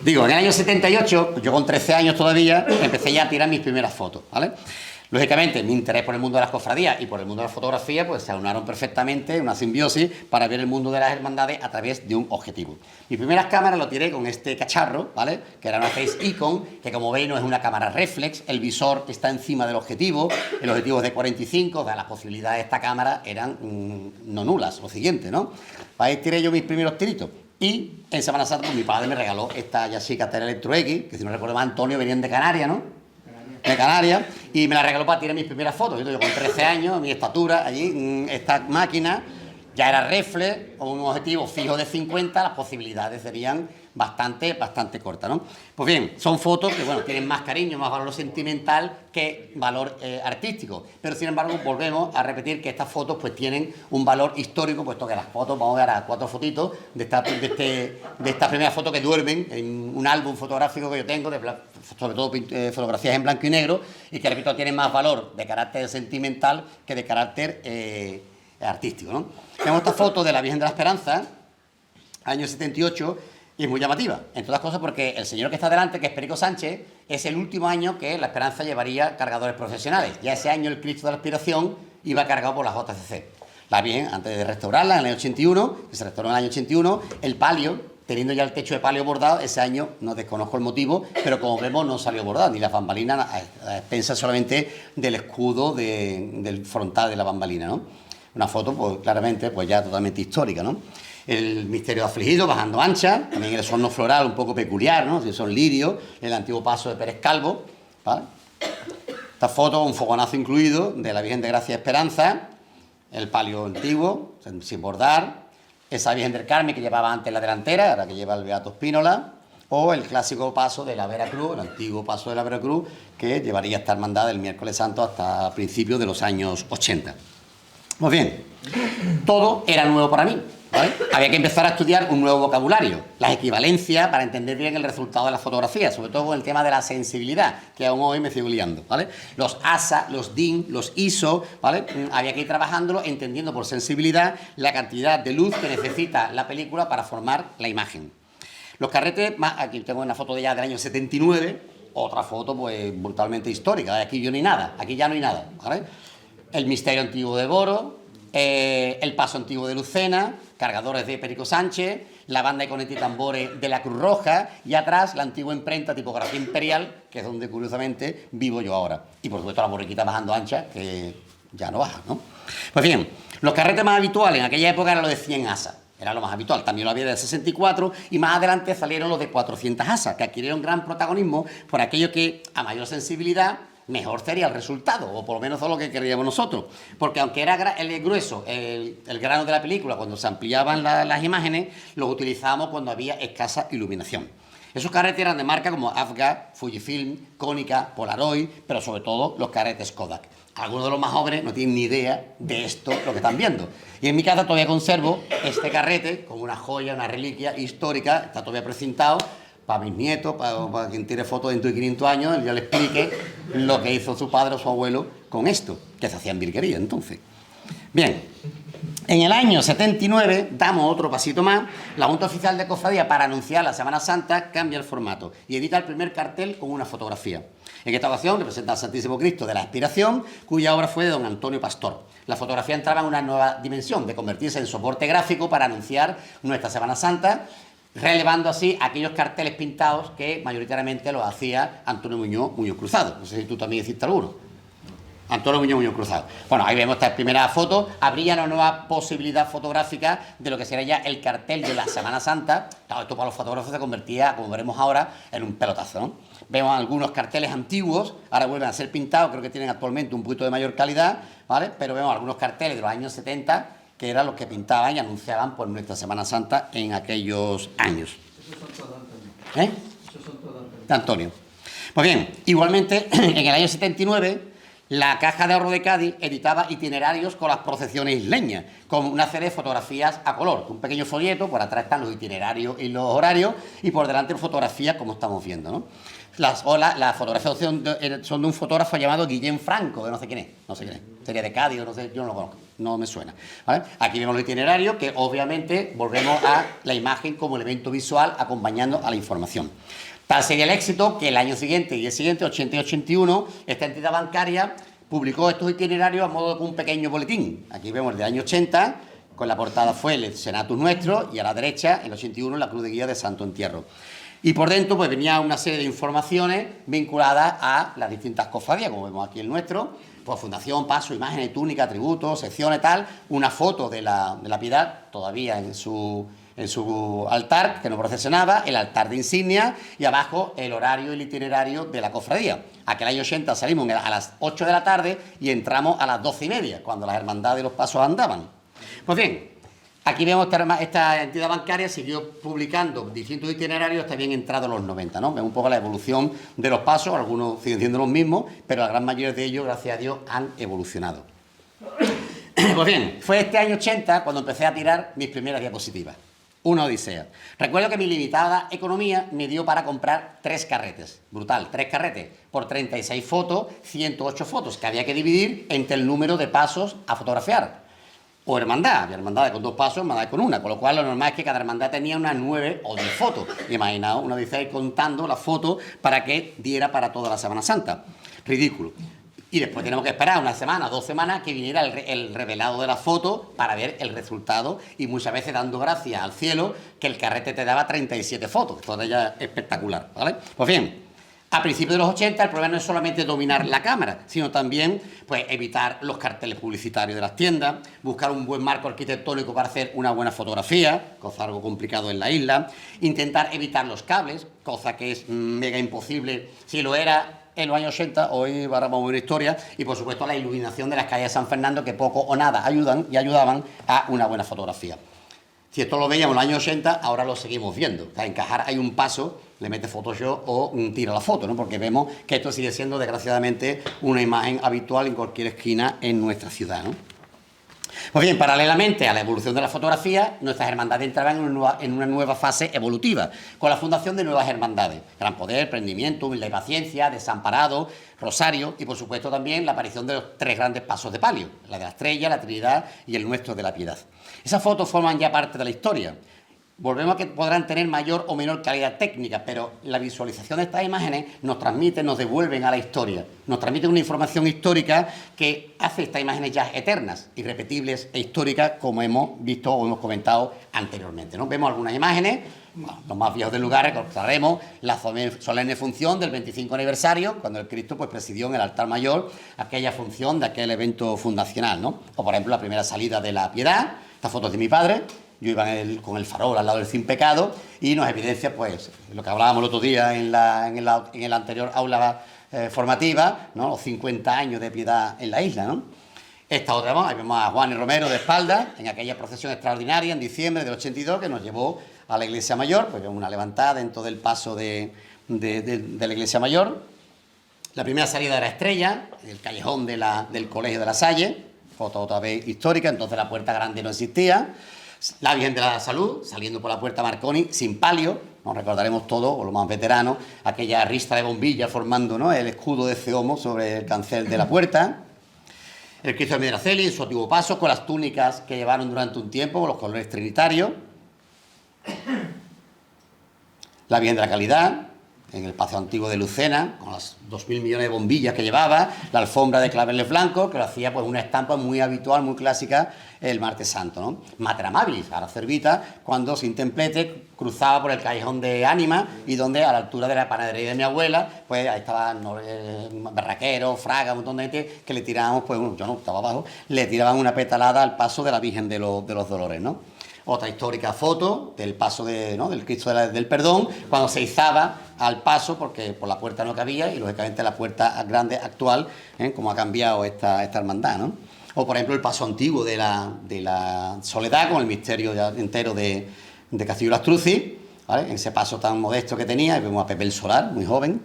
Digo, en el año 78, yo con 13 años todavía, empecé ya a tirar mis primeras fotos, ¿vale? Lógicamente, mi interés por el mundo de las cofradías y por el mundo de la fotografía pues se aunaron perfectamente, una simbiosis, para ver el mundo de las hermandades a través de un objetivo. Mis primeras cámaras lo tiré con este cacharro, ¿vale? Que era una Face Icon, que como veis no es una cámara reflex, el visor está encima del objetivo, el objetivo es de 45, o sea, las posibilidades de esta cámara eran no nulas, lo siguiente, ¿no? Ahí tiré yo mis primeros tiritos. Y en Semana Santa pues, mi padre me regaló esta Yashica Tele Electro X, que si no recuerdo mal, Antonio venían de Canarias, ¿no? De Canarias, y me la regaló para tirar mis primeras fotos. Yo con 13 años, mi estatura, allí, esta máquina ya era reflex, con un objetivo fijo de 50, las posibilidades serían bastante cortas, ¿no? Pues bien, son fotos que, bueno, tienen más cariño, más valor sentimental que valor artístico, pero sin embargo volvemos a repetir que estas fotos pues tienen un valor histórico, puesto que las fotos, vamos a ver a 4 fotitos de esta primera foto que duermen en un álbum fotográfico que yo tengo, sobre todo fotografías en blanco y negro, y que, repito, tienen más valor de carácter sentimental que de carácter artístico, ¿no? Tenemos esta foto de la Virgen de la Esperanza, año 78, y es muy llamativa, entre otras cosas porque el señor que está delante, que es Perico Sánchez, es el último año que la Esperanza llevaría cargadores profesionales. Ya ese año el Cristo de la Aspiración iba cargado por las JCC. La Virgen, antes de restaurarla en el año 81, que se restauró en el año 81, el palio, teniendo ya el techo de palio bordado, ese año no desconozco el motivo, pero como vemos no salió bordado, ni la bambalina, a expensas solamente del escudo del frontal de la bambalina, ¿no? Una foto, pues claramente, pues ya totalmente histórica, ¿no? El misterio afligido, bajando ancha, también el sorno floral un poco peculiar, ¿no? Si son lirios, el antiguo paso de Pérez Calvo, ¿vale? Esta foto, un fogonazo incluido, de la Virgen de Gracia y Esperanza, el palio antiguo, sin bordar, esa Virgen del Carmen que llevaba antes la delantera, ahora que lleva el Beato Espínola, o el clásico paso de la Veracruz, el antiguo paso de la Veracruz, que llevaría esta hermandad del Miércoles Santo hasta principios de los años 80. Pues bien, todo era nuevo para mí, ¿vale? Había que empezar a estudiar un nuevo vocabulario, las equivalencias para entender bien el resultado de la fotografía, sobre todo con el tema de la sensibilidad, que aún hoy me sigo liando, ¿vale? Los ASA, los DIN, los ISO, ¿vale? Había que ir trabajándolo, entendiendo por sensibilidad la cantidad de luz que necesita la película para formar la imagen. Los carretes, aquí tengo una foto de ya del año 79, otra foto pues brutalmente histórica, aquí yo ni nada, aquí ya no hay nada, ¿vale? El misterio antiguo de Boro, el paso antiguo de Lucena, cargadores de Perico Sánchez, la banda de cornetas y tambores de la Cruz Roja y atrás la antigua imprenta tipografía imperial, que es donde curiosamente vivo yo ahora. Y por supuesto la borriquita bajando ancha, que ya no baja, ¿no? Pues bien, los carretes más habituales en aquella época eran los de 100 asas. Era lo más habitual, también lo había de 64 y más adelante salieron los de 400 asas, que adquirieron gran protagonismo por aquello que a mayor sensibilidad mejor sería el resultado, o por lo menos eso es lo que queríamos nosotros, porque aunque era el grueso, el grano de la película, cuando se ampliaban las imágenes, los utilizábamos cuando había escasa iluminación. Esos carretes eran de marca como Afga, Fujifilm, Konica, Polaroid, pero sobre todo los carretes Kodak. Algunos de los más jóvenes no tienen ni idea de esto, lo que están viendo. Y en mi casa todavía conservo este carrete como una joya, una reliquia histórica, está todavía precintado, para mis nietos, para quien tiene fotos dentro de 500 años, yo le explique lo que hizo su padre o su abuelo con esto, que se hacía en virguería entonces. Bien, en el año 79 damos otro pasito más. La Junta Oficial de Cofradía, para anunciar la Semana Santa, cambia el formato y edita el primer cartel con una fotografía. En esta ocasión representa al Santísimo Cristo de la Aspiración, cuya obra fue de don Antonio Pastor. La fotografía entraba en una nueva dimensión, de convertirse en soporte gráfico para anunciar nuestra Semana Santa, relevando así aquellos carteles pintados que mayoritariamente los hacía Antonio Muñoz Cruzado. No sé si tú también hiciste alguno. Antonio Muñoz Cruzado. Bueno, ahí vemos esta primera foto. Habría una nueva posibilidad fotográfica de lo que sería ya el cartel de la Semana Santa. Claro, esto para los fotógrafos se convertía, como veremos ahora, en un pelotazo, ¿no? Vemos algunos carteles antiguos, ahora vuelven a ser pintados, creo que tienen actualmente un poquito de mayor calidad, ¿vale? Pero vemos algunos carteles de los años 70, que eran los que pintaban y anunciaban por nuestra Semana Santa en aquellos años.
Esos son todos Antonio. Esos son todos Antonio.
De Antonio. Pues bien, igualmente, en el año 79, la Caja de Ahorro de Cádiz editaba itinerarios con las procesiones isleñas, con una serie de fotografías a color, un pequeño folleto, por atrás están los itinerarios y los horarios, y por delante fotografías como estamos viendo, ¿no? Las fotografías son de un fotógrafo llamado Guillén Franco, que no sé quién es, sería de Cádiz, no sé, yo no lo conozco, no me suena, ¿vale? Aquí vemos los itinerarios, que obviamente volvemos a la imagen como elemento visual acompañando a la información. Tal sería el éxito que el año siguiente y el siguiente, 80 y 81, esta entidad bancaria publicó estos itinerarios a modo de un pequeño boletín. Aquí vemos el del año 80, con la portada fue el Senatus Nuestro, y a la derecha, el 81, la Cruz de Guía de Santo Entierro. Y por dentro pues venía una serie de informaciones vinculadas a las distintas cofradías, como vemos aquí el nuestro, pues fundación, paso, imágenes, túnica, atributos, secciones, tal, una foto de la Piedad, todavía en su altar, que no procesionaba, el altar de insignia, y abajo el horario y el itinerario de la cofradía. Aquel año 80 salimos a las 8 de la tarde y entramos a las 12:30, cuando las hermandades y los pasos andaban. Pues bien, aquí vemos esta entidad bancaria siguió publicando distintos itinerarios hasta bien entrados los 90, ¿no? Vemos un poco la evolución de los pasos, algunos siguen siendo los mismos, pero la gran mayoría de ellos, gracias a Dios, han evolucionado. Pues bien, fue este año 80 cuando empecé a tirar mis primeras diapositivas. Una odisea. Recuerdo que mi limitada economía me dio para comprar 3 carretes. Brutal, 3 carretes por 36 fotos, 108 fotos, que había que dividir entre el número de pasos a fotografiar. O hermandad, había hermandades con 2 pasos, hermandades con 1, con lo cual lo normal es que cada hermandad tenía unas 9 o 10 fotos. Imaginaos, una odisea ir contando las fotos para que diera para toda la Semana Santa. Ridículo. Y después tenemos que esperar una semana, 2 semanas, que viniera el revelado de la foto para ver el resultado, y muchas veces dando gracias al cielo que el carrete te daba 37 fotos. Esto era ya espectacular, ¿vale? Pues bien, a principios de los 80 el problema no es solamente dominar la cámara, sino también pues, evitar los carteles publicitarios de las tiendas, buscar un buen marco arquitectónico para hacer una buena fotografía, cosa algo complicado en la isla, intentar evitar los cables, cosa que es mega imposible si lo era en los años 80, hoy vamos a ver historia, y por supuesto la iluminación de las calles de San Fernando, que poco o nada ayudaban a una buena fotografía. Si esto lo veíamos en los años 80, ahora lo seguimos viendo. O sea, encajar hay un paso, le mete Photoshop o tira la foto, ¿no? Porque vemos que esto sigue siendo, desgraciadamente, una imagen habitual en cualquier esquina en nuestra ciudad, ¿no? Pues bien, paralelamente a la evolución de la fotografía, nuestras hermandades entraban en una nueva fase evolutiva, con la fundación de nuevas hermandades: Gran Poder, Prendimiento, Humildad y Paciencia, Desamparado, Rosario, y por supuesto también la aparición de los 3 grandes pasos de palio, la de la Estrella, la Trinidad y el nuestro de la Piedad. Esas fotos forman ya parte de la historia. Volvemos a que podrán tener mayor o menor calidad técnica, pero la visualización de estas imágenes nos transmiten, nos devuelven a la historia, nos transmiten una información histórica que hace estas imágenes ya eternas, irrepetibles e históricas, como hemos visto o hemos comentado anteriormente, ¿no? Vemos algunas imágenes, los más viejos del lugar, recordaremos la solemne función del 25 aniversario, cuando el Cristo pues, presidió en el altar mayor aquella función de aquel evento fundacional, ¿no? O por ejemplo la primera salida de la Piedad, estas fotos de mi padre. Yo iba con el farol al lado del Sin Pecado, y nos evidencia pues lo que hablábamos el otro día en la anterior aula formativa, ¿no? Los 50 años de Piedad en la isla, ¿no? Esta otra, ahí vemos a Juan y Romero de espalda en aquella procesión extraordinaria en diciembre del 82 que nos llevó a la Iglesia Mayor, pues una levantada dentro del paso de la Iglesia Mayor. La primera salida de la Estrella, el callejón del Colegio de la Salle, foto otra vez histórica, entonces la puerta grande no existía. La Virgen de la Salud, saliendo por la puerta Marconi, sin palio, nos recordaremos todos, o los más veteranos, aquella ristra de bombillas formando, ¿no?, el escudo de Ceomo sobre el cancel de la puerta. El Cristo de Medraceli en su antiguo paso, con las túnicas que llevaron durante un tiempo, con los colores trinitarios. La Virgen de la Caridad, en el Paseo Antiguo de Lucena, con las 2.000 millones de bombillas que llevaba, la alfombra de claveles blancos, que lo hacía pues una estampa muy habitual, muy clásica, el Martes Santo, ¿no? Mater Amabilis, a la Cervita, cuando sin templete cruzaba por el callejón de Ánima, y donde a la altura de la panadería de mi abuela, pues ahí estaban barraqueros, fragas, un montón de gente que le tirábamos, pues yo no, estaba abajo, le tiraban una petalada al paso de la Virgen de los Dolores, ¿no? Otra histórica foto del paso del Cristo del Perdón, cuando se izaba al paso, porque por la puerta no cabía, y lógicamente la puerta grande actual, como ha cambiado esta hermandad, ¿no? O por ejemplo el paso antiguo de la Soledad, con el misterio ya entero de Castillo Lastruzzi, ¿vale? En ese paso tan modesto que tenía, y vemos a Pepe el Solar, muy joven.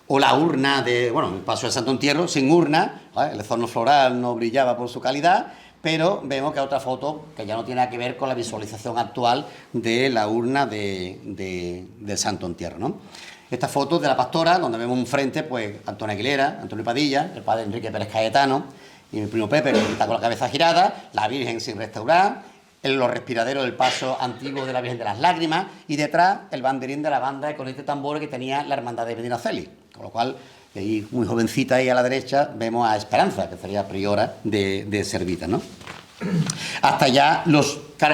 O la urna el paso de Santo Entierro, sin urna, ¿vale? El adorno floral no brillaba por su calidad, pero vemos que hay otra foto que ya no tiene nada que ver con la visualización actual de la urna del Santo Entierro, ¿no? Esta foto de la Pastora, donde vemos un frente, pues Antonio Aguilera, Antonio Padilla, el padre Enrique Pérez Cayetano, y mi primo Pepe, que está con la cabeza girada, la Virgen sin restaurar, los respiraderos del paso antiguo de la Virgen de las Lágrimas, y detrás el banderín de la banda de cornetas y tambores que tenía la Hermandad de Medinaceli, con lo cual Y ahí, muy jovencita, ahí a la derecha, vemos a Esperanza, que sería priora de Servitas, ¿no? Hasta ya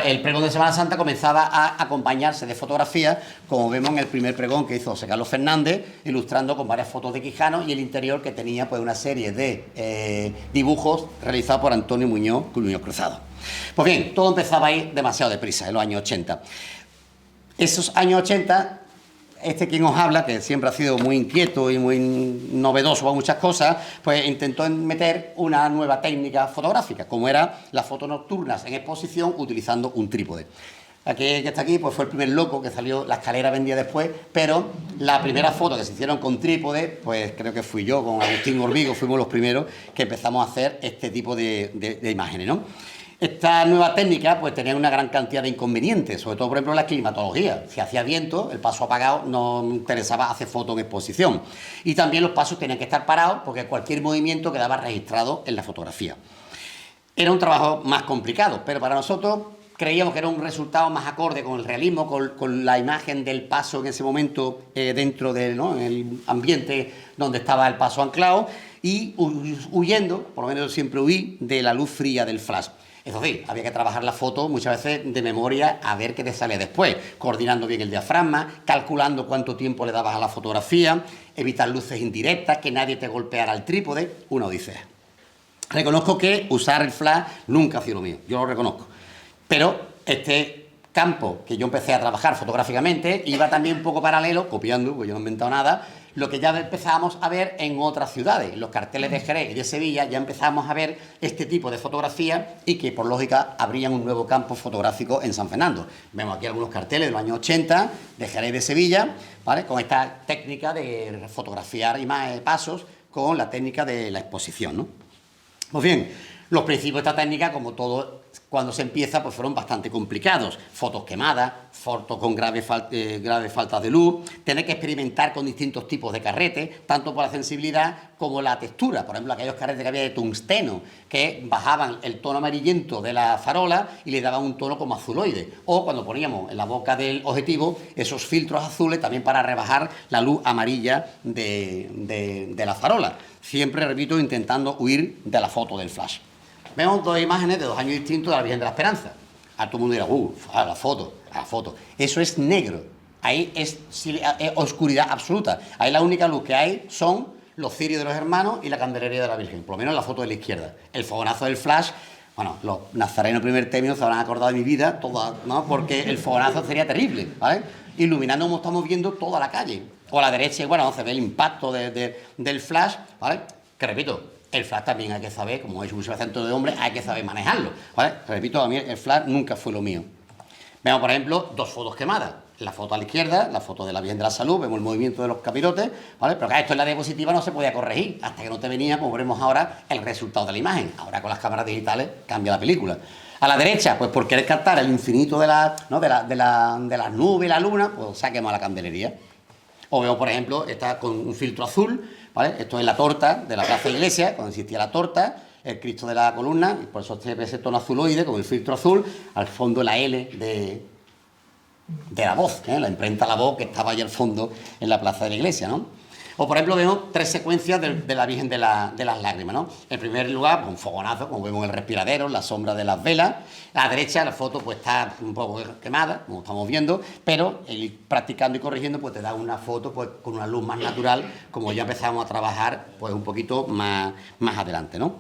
el pregón de Semana Santa comenzaba a acompañarse de fotografías, como vemos en el primer pregón que hizo José Carlos Fernández, ilustrando con varias fotos de Quijano, y el interior que tenía pues una serie de dibujos realizados por Antonio Muñoz Cruzado. Pues bien, todo empezaba a ir demasiado deprisa en los años 80. Esos años 80, quien os habla, que siempre ha sido muy inquieto y muy novedoso para muchas cosas, pues intentó meter una nueva técnica fotográfica, como era las fotos nocturnas en exposición utilizando un trípode. Aquel que está aquí pues fue el primer loco que salió, La Escalera vendía después, pero la primera foto que se hicieron con trípode, pues creo que fui yo, con Agustín Orbigo, fuimos los primeros que empezamos a hacer este tipo de imágenes, ¿no? Esta nueva técnica pues tenía una gran cantidad de inconvenientes, sobre todo por ejemplo la climatología. Si hacía viento, el paso apagado no interesaba hacer fotos en exposición. Y también los pasos tenían que estar parados porque cualquier movimiento quedaba registrado en la fotografía. Era un trabajo más complicado, pero para nosotros creíamos que era un resultado más acorde con el realismo, con la imagen del paso en ese momento dentro del, ¿no?, en el ambiente donde estaba el paso anclado, y huyendo, por lo menos siempre huí, de la luz fría del flash. Eso sí, había que trabajar la foto muchas veces de memoria a ver qué te sale después, coordinando bien el diafragma, calculando cuánto tiempo le dabas a la fotografía, evitar luces indirectas, que nadie te golpeara el trípode, una odisea. Reconozco que usar el flash nunca ha sido lo mío, yo lo reconozco, pero este campo que yo empecé a trabajar fotográficamente iba también un poco paralelo, copiando, porque yo no he inventado nada, lo que ya empezábamos a ver en otras ciudades. En los carteles de Jerez y de Sevilla ya empezamos a ver este tipo de fotografía y que, por lógica, abrían un nuevo campo fotográfico en San Fernando. Vemos aquí algunos carteles de los años 80 de Jerez y de Sevilla, ¿vale?, con esta técnica de fotografiar pasos con la técnica de la exposición, ¿no? Pues bien, los principios de esta técnica, como todo cuando se empieza, pues fueron bastante complicados. Fotos quemadas, fotos con graves faltas de luz, tener que experimentar con distintos tipos de carretes, tanto por la sensibilidad como la textura. Por ejemplo, aquellos carretes que había de tungsteno, que bajaban el tono amarillento de la farola y le daban un tono como azuloide. O cuando poníamos en la boca del objetivo esos filtros azules también para rebajar la luz amarilla de la farola. Siempre, repito, intentando huir de la foto del flash. Vemos dos imágenes de 2 años distintos de la Virgen de la Esperanza. A todo el mundo dirá, a la foto. Eso es negro. Ahí es oscuridad absoluta. Ahí la única luz que hay son los cirios de los hermanos y la candelería de la Virgen. Por lo menos en la foto de la izquierda. El fogonazo del flash, bueno, los nazarenos primer término se habrán acordado de mi vida, toda, ¿no?, porque el fogonazo sería terrible, ¿vale?, iluminando como estamos viendo toda la calle. O a la derecha, bueno, se ve el impacto del flash, ¿vale?, que repito, el flash también hay que saber, como es un acento de hombre, hay que saber manejarlo, ¿vale? Repito, a mí el flash nunca fue lo mío. Vemos, por ejemplo, 2 fotos quemadas. La foto a la izquierda, la foto de la Virgen de la Salud, vemos el movimiento de los capirotes, ¿vale? Pero claro, esto en la diapositiva no se podía corregir, hasta que no te venía, como veremos ahora, el resultado de la imagen. Ahora con las cámaras digitales cambia la película. A la derecha, pues por querer captar el infinito de las nubes y la luna, pues saquemos a la candelería. O veo, por ejemplo, está con un filtro azul, ¿vale? Esto es la torta de la Plaza de Iglesia, cuando existía la torta, el Cristo de la columna, y por eso ese tono azuloide con el filtro azul, al fondo la L de la voz, la imprenta La Voz que estaba allá al fondo en la Plaza de la Iglesia, ¿no? O, por ejemplo, vemos 3 secuencias de la Virgen de las Lágrimas, ¿no? En primer lugar, pues, un fogonazo, como vemos en el respiradero, la sombra de las velas. A la derecha, la foto pues está un poco quemada, como estamos viendo, pero el ir practicando y corrigiendo, pues te da una foto pues con una luz más natural, como ya empezamos a trabajar pues un poquito más adelante, ¿no?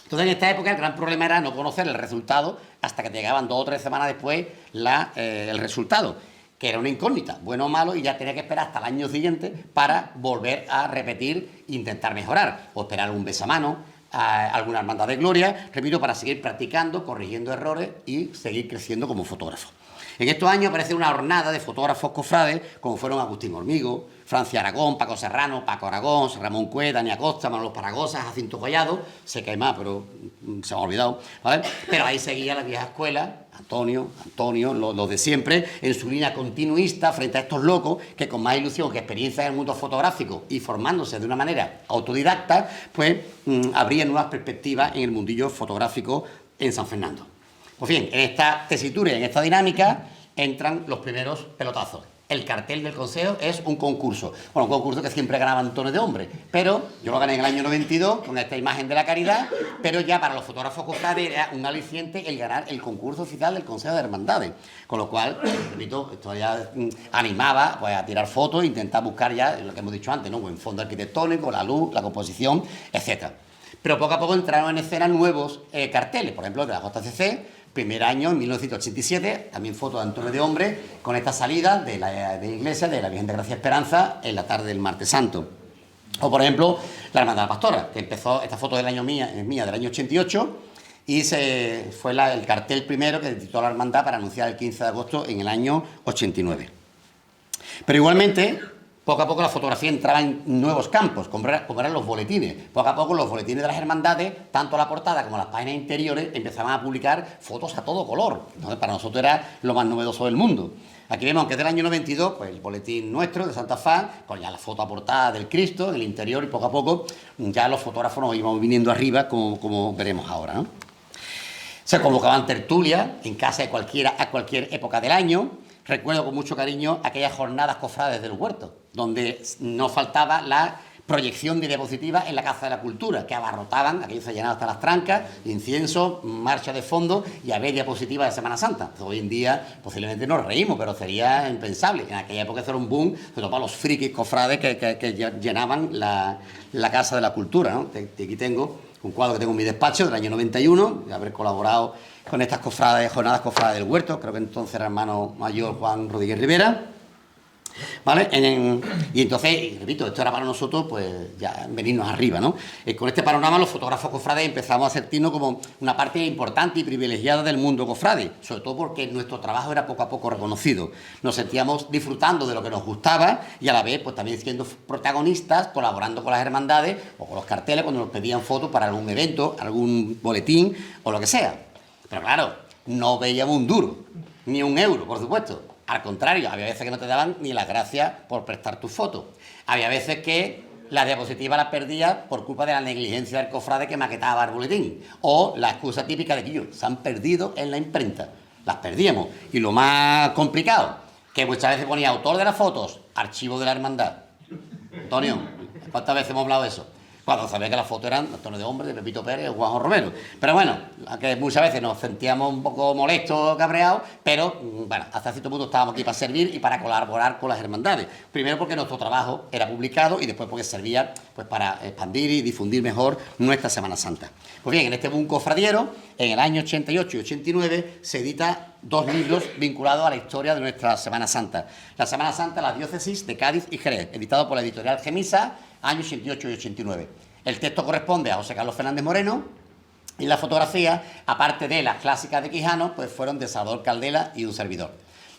Entonces, en esta época el gran problema era no conocer el resultado hasta que te llegaban 2 o 3 semanas después el resultado, que era una incógnita, bueno o malo, y ya tenía que esperar hasta el año siguiente para volver a repetir e intentar mejorar, o esperar algún besamano, alguna hermandad de gloria, repito, para seguir practicando, corrigiendo errores y seguir creciendo como fotógrafo. En estos años aparece una hornada de fotógrafos cofrades, como fueron Agustín Hormigo, Francia Aragón, Paco Serrano, Paco Aragón, Ramón Cue, Dani Acosta, Manolo Paragosa, Jacinto Collado, sé que hay más, pero se me ha olvidado, ¿vale? Pero ahí seguía la vieja escuela, Antonio, los de siempre, en su línea continuista frente a estos locos que con más ilusión que experiencia en el mundo fotográfico y formándose de una manera autodidacta, pues abrían nuevas perspectivas en el mundillo fotográfico en San Fernando. Pues bien, en esta tesitura y en esta dinámica entran los primeros pelotazos. El cartel del Consejo es un concurso. Bueno, un concurso que siempre ganaba Antonio de Hombre, pero yo lo gané en el año 92 con esta imagen de la Caridad, pero ya para los fotógrafos cofrades era un aliciente el ganar el concurso oficial del Consejo de Hermandades. Con lo cual, repito, esto ya animaba pues, a tirar fotos e intentar buscar ya lo que hemos dicho antes, ¿no? El fondo arquitectónico, la luz, la composición, etcétera. Pero poco a poco entraron en escena nuevos carteles, por ejemplo, de la JCC, primer año, en 1987, también foto de Antonio de Hombre, con esta salida de la iglesia de la Virgen de Gracia Esperanza en la tarde del Martes Santo. O, por ejemplo, la Hermandad de la Pastora, que empezó, esta foto del año mía, es mía, del año 88, y fue el cartel primero que editó la Hermandad para anunciar el 15 de agosto en el año 89. Pero igualmente, poco a poco la fotografía entraba en nuevos campos, como eran los boletines. Poco a poco los boletines de las hermandades, tanto la portada como las páginas interiores, empezaban a publicar fotos a todo color. Entonces, para nosotros era lo más novedoso del mundo. Aquí vemos que es del año 92, pues el boletín nuestro de Santa Faz, con ya la foto aportada del Cristo en el interior, y poco a poco ya los fotógrafos nos íbamos viniendo arriba, como veremos ahora, ¿no? Se convocaban tertulias en casa de cualquiera a cualquier época del año. Recuerdo con mucho cariño aquellas jornadas cofrades del huerto, donde no faltaba la proyección de diapositivas en la Casa de la Cultura, que abarrotaban, aquello se llenaba hasta las trancas, incienso, marcha de fondo y había diapositivas de Semana Santa. Hoy en día posiblemente nos reímos, pero sería impensable. En aquella época eso era un boom, sobre todo para los frikis cofrades que llenaban la Casa de la Cultura, ¿no? Aquí tengo un cuadro que tengo en mi despacho del año 91, de haber colaborado con estas jornadas cofrades del huerto, creo que entonces era hermano mayor Juan Rodríguez Rivera, ¿vale? Y entonces, repito, esto era para nosotros, pues ya venirnos arriba, ¿no? Con este panorama los fotógrafos cofrades empezamos a sentirnos como una parte importante y privilegiada del mundo cofrade, sobre todo porque nuestro trabajo era poco a poco reconocido. Nos sentíamos disfrutando de lo que nos gustaba y a la vez, pues también siendo protagonistas, colaborando con las hermandades o con los carteles cuando nos pedían fotos para algún evento, algún boletín o lo que sea. Pero claro, no veíamos un duro, ni un euro, por supuesto. Al contrario, había veces que no te daban ni las gracias por prestar tus fotos. Había veces que las diapositivas las perdías por culpa de la negligencia del cofrade que maquetaba el boletín. O la excusa típica de que se han perdido en la imprenta. Las perdíamos. Y lo más complicado, que muchas veces ponía autor de las fotos, archivo de la hermandad. Antonio, ¿cuántas veces hemos hablado de eso? Cuando sabía que las fotos eran Antonio de Hombre, de Pepito Pérez o Juanjo Romero. Pero bueno, que muchas veces nos sentíamos un poco molestos, cabreados, pero bueno, hasta cierto punto estábamos aquí para servir y para colaborar con las hermandades. Primero porque nuestro trabajo era publicado y después porque servía pues, para expandir y difundir mejor nuestra Semana Santa. Pues bien, en este boom cofradiero, en el año 88 y 89, se edita 2 libros vinculados a la historia de nuestra Semana Santa. La Semana Santa, la diócesis de Cádiz y Jerez, editado por la editorial Gemisa, años 88 y 89. El texto corresponde a José Carlos Fernández Moreno y la fotografía, aparte de las clásicas de Quijano, pues fueron de Salvador Caldela y un servidor.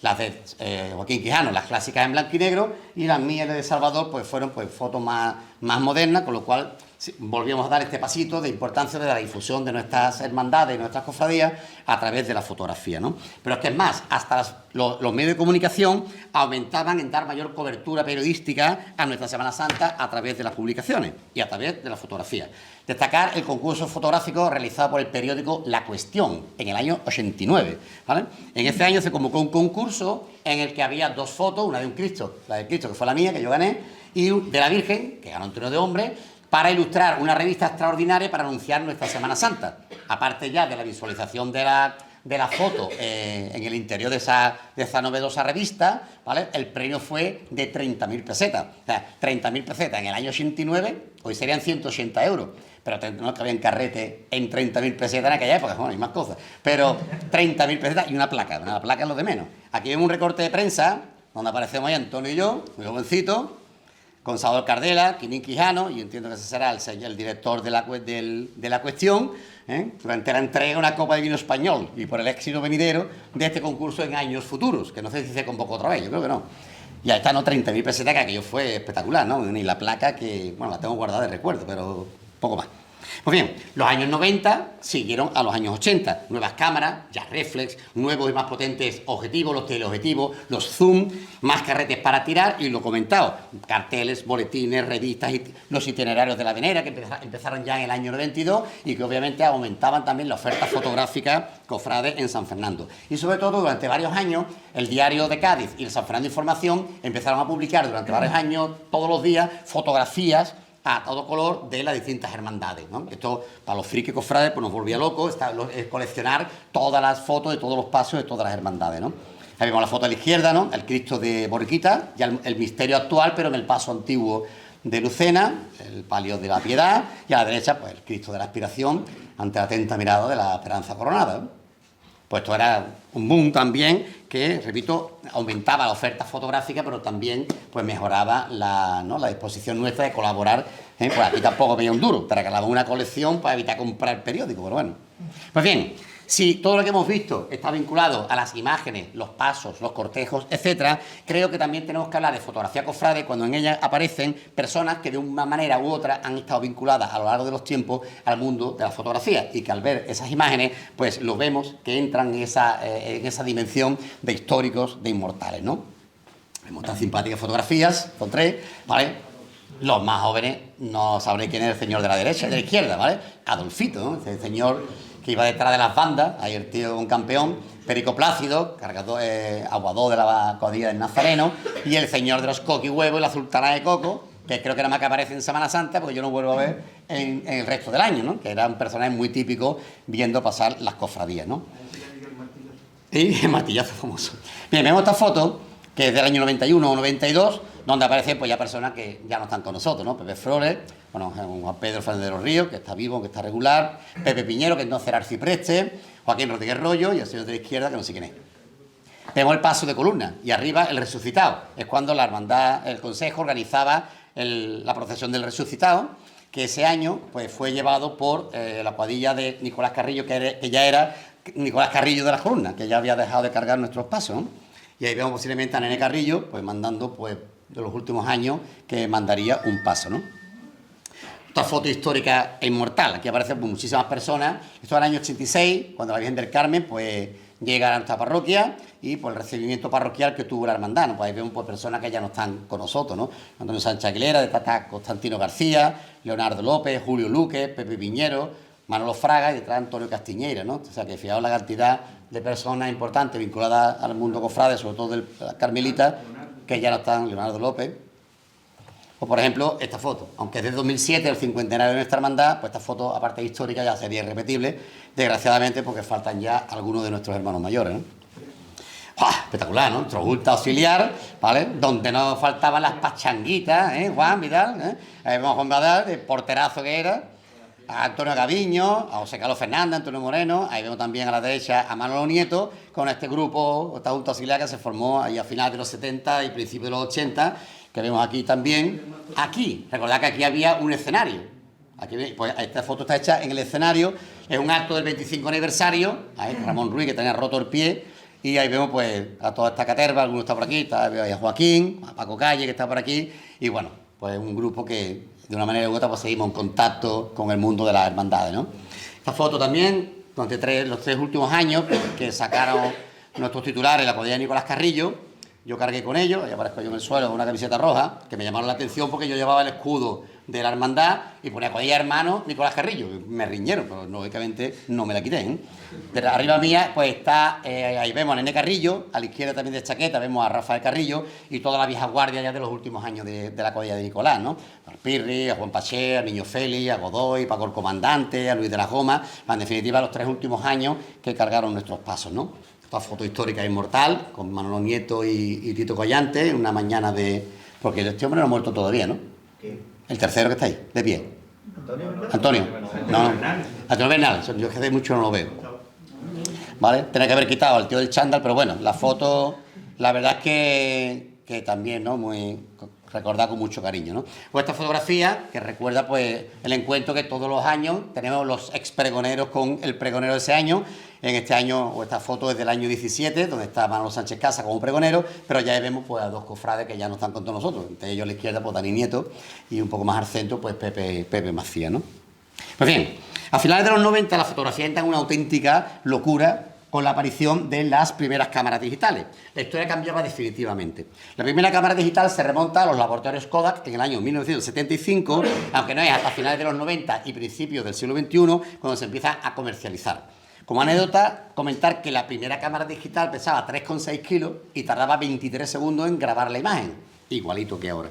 Las de Joaquín Quijano, las clásicas en blanco y negro, y las mías de Salvador, pues fueron pues, fotos más modernas, con lo cual volvíamos a dar este pasito de importancia de la difusión de nuestras hermandades y nuestras cofradías a través de la fotografía, ¿no? Pero es que es más, hasta los medios de comunicación aumentaban en dar mayor cobertura periodística a nuestra Semana Santa a través de las publicaciones y a través de la fotografía. Destacar el concurso fotográfico realizado por el periódico La Cuestión en el año 89, ¿vale? En ese año se convocó un concurso en el que había 2 fotos, una de un Cristo, la de Cristo que fue la mía, que yo gané, y de la Virgen, que ganó Antonio de Hombre, para ilustrar una revista extraordinaria para anunciar nuestra Semana Santa. Aparte ya de la visualización de la foto en el interior de esa novedosa revista, ¿vale? El premio fue de 30.000 pesetas. O sea, 30.000 pesetas en el año 89, hoy serían 180 euros. Pero no cabían carrete en 30.000 pesetas en aquella época, bueno, hay más cosas. Pero 30.000 pesetas y una placa es lo de menos. Aquí vemos un recorte de prensa donde aparecemos ahí Antonio y yo, muy jovencito, con Salvador Caldela, Quinín Quijano, y entiendo que ese será el director de la cuestión, durante la entrega de una copa de vino español y por el éxito venidero de este concurso en años futuros, que no sé si se convocó otra vez, yo creo que no. Y ahí está, ¿no? 30.000 pesetas, que aquello fue espectacular, ¿no? Y la placa que, bueno, la tengo guardada de recuerdo, pero poco más. Pues bien, los años 90 siguieron a los años 80. Nuevas cámaras, ya reflex, nuevos y más potentes objetivos, los teleobjetivos, los zoom, más carretes para tirar y lo comentado, carteles, boletines, revistas, los itinerarios de la venera que empezaron ya en el año 92 y que obviamente aumentaban también la oferta fotográfica cofrade en San Fernando. Y sobre todo durante varios años el Diario de Cádiz y el San Fernando Información empezaron a publicar durante varios años, todos los días, fotografías a todo color de las distintas hermandades, ¿no? Esto para los frikis cofrades pues nos volvía locos, coleccionar todas las fotos de todos los pasos de todas las hermandades, ¿no? Ahí vemos la foto a la izquierda, ¿no? El Cristo de Borriquita, ya el misterio actual, pero en el paso antiguo de Lucena, el palio de la Piedad, y a la derecha pues el Cristo de la Aspiración ante la atenta mirada de la Esperanza Coronada, ¿no? Pues esto era un boom también que, repito, aumentaba la oferta fotográfica, pero también pues mejoraba la disposición nuestra de colaborar. Pues aquí tampoco veía un duro, te regalaban una colección para evitar comprar periódico, pero bueno. Pues bien, si todo lo que hemos visto está vinculado a las imágenes, los pasos, los cortejos, etcétera, creo que también tenemos que hablar de fotografía cofrade cuando en ella aparecen personas que de una manera u otra han estado vinculadas a lo largo de los tiempos al mundo de la fotografía y que al ver esas imágenes, pues lo vemos que entran en esa dimensión de históricos, de inmortales, ¿no? Vemos tan simpáticas fotografías, con tres, ¿vale? Los más jóvenes no sabréis quién es el señor de la derecha y de la izquierda, ¿vale? Adolfito, ¿no? Ese señor que iba detrás de las bandas, ahí el tío un campeón, Perico Plácido, cargador, aguador de la cuadrilla del Nazareno, y el señor de los coquihuevos y la sultana de coco, que creo que nada más que aparece en Semana Santa, porque yo no vuelvo a ver en el resto del año, ¿no? Que era un personaje muy típico viendo pasar las cofradías, ¿no? Y el martillazo famoso. Bien, vemos esta foto, que es del año 91 o 92, donde aparecen pues ya personas que ya no están con nosotros, ¿no? Pepe Flores, bueno, Juan Pedro Fernández de los Ríos, que está vivo, que está regular, Pepe Piñero, que es no Cerar Cipreste, Joaquín Rodríguez Rollo y el señor de la izquierda, que no sé quién es. Vemos el paso de columna y arriba el resucitado. Es cuando la hermandad, el consejo organizaba la procesión del resucitado, que ese año pues fue llevado por la cuadrilla de Nicolás Carrillo, que ya era Nicolás Carrillo de las columnas, que ya había dejado de cargar nuestros pasos, ¿no? Y ahí vemos posiblemente a Nene Carrillo, pues mandando, pues, de los últimos años, que mandaría un paso, ¿no? Esta foto histórica e inmortal, aquí aparecen pues, muchísimas personas. Esto es el año 86, cuando la Virgen del Carmen, pues, llega a nuestra parroquia y por el recibimiento parroquial que tuvo la hermandad, ¿no? Pues ahí vemos pues, personas que ya no están con nosotros, ¿no? Antonio Sánchez Aguilera, está Constantino García, Leonardo López, Julio Luque, Pepe Piñero, Manolo Fraga y detrás Antonio Castiñeira, ¿no? O sea que fijaos la cantidad de personas importantes vinculadas al mundo cofrade, sobre todo de las carmelitas, que ya no están, Leonardo López. O por ejemplo, esta foto, aunque es de 2007, el cincuentenario de nuestra hermandad, pues esta foto, aparte de histórica, ya sería irrepetible, desgraciadamente porque faltan ya algunos de nuestros hermanos mayores, ¿no? ¡Ah! Espectacular, ¿no? Nuestro culto auxiliar, ¿vale? Donde no faltaban las pachanguitas, Juan Vidal, Ahí vemos a Juan Vidal, el porterazo que era, a Antonio Gaviño, a José Carlos Fernández, a Antonio Moreno, ahí vemos también a la derecha a Manolo Nieto, con este grupo, esta junta auxiliar que se formó ahí a finales de los 70 y principios de los 80, que vemos aquí también. Aquí, recordad que aquí había un escenario. Aquí, pues esta foto está hecha en el escenario, es un acto del 25 aniversario, ahí Ramón Ruiz, que tenía roto el pie, y ahí vemos pues a toda esta caterva, alguno está por aquí, está ahí a Joaquín, a Paco Calle, que está por aquí, y bueno, pues un grupo que de una manera u otra pues seguimos en contacto con el mundo de las hermandades, ¿no? Esta foto también, durante los tres últimos años que sacaron nuestros titulares, la cuadrilla de Nicolás Carrillo, yo cargué con ellos, ahí aparezco yo en el suelo con una camiseta roja, que me llamaron la atención porque yo llevaba el escudo de la hermandad y ponía cuadrilla hermano Nicolás Carrillo, me riñeron, pero lógicamente no me la quité, ¿eh? De arriba mía pues está, ahí vemos a Nene Carrillo, a la izquierda también de chaqueta vemos a Rafael Carrillo y toda la vieja guardia ya de los últimos años de la cuadrilla de Nicolás, ¿no? A Pirri, a Juan Paché, a Niño Félix, a Godoy, Paco el Comandante, a Luis de la Goma, en definitiva los tres últimos años que cargaron nuestros pasos, ¿no? Esta foto histórica inmortal con Manolo Nieto y Tito Collante en una mañana de... porque este hombre no ha muerto todavía, ¿no?
¿Qué?
El tercero que está ahí, de pie.
¿Antonio?
Antonio. No. Antonio Bernal. Yo es que de mucho no lo veo. ¿Vale? Tenía que haber quitado al tío del chándal, pero bueno, la foto, la verdad es que también, ¿no? Muy recordada con mucho cariño, ¿no? Pues esta fotografía que recuerda pues el encuentro que todos los años tenemos los ex pregoneros con el pregonero de ese año. En este año, o esta foto es del año 17, donde está Manolo Sánchez Casa como pregonero, pero ya vemos pues a dos cofrades que ya no están con todos nosotros. Entre ellos a la izquierda, pues Dani Nieto, y un poco más al centro, pues Pepe Macías, ¿no? Pues bien, a finales de los 90 la fotografía entra en una auténtica locura con la aparición de las primeras cámaras digitales. La historia cambiaba definitivamente. La primera cámara digital se remonta a los laboratorios Kodak en el año 1975, aunque no es hasta finales de los 90 y principios del siglo XXI cuando se empieza a comercializar. Como anécdota, comentar que la primera cámara digital pesaba 3,6 kilos y tardaba 23 segundos en grabar la imagen, igualito que ahora.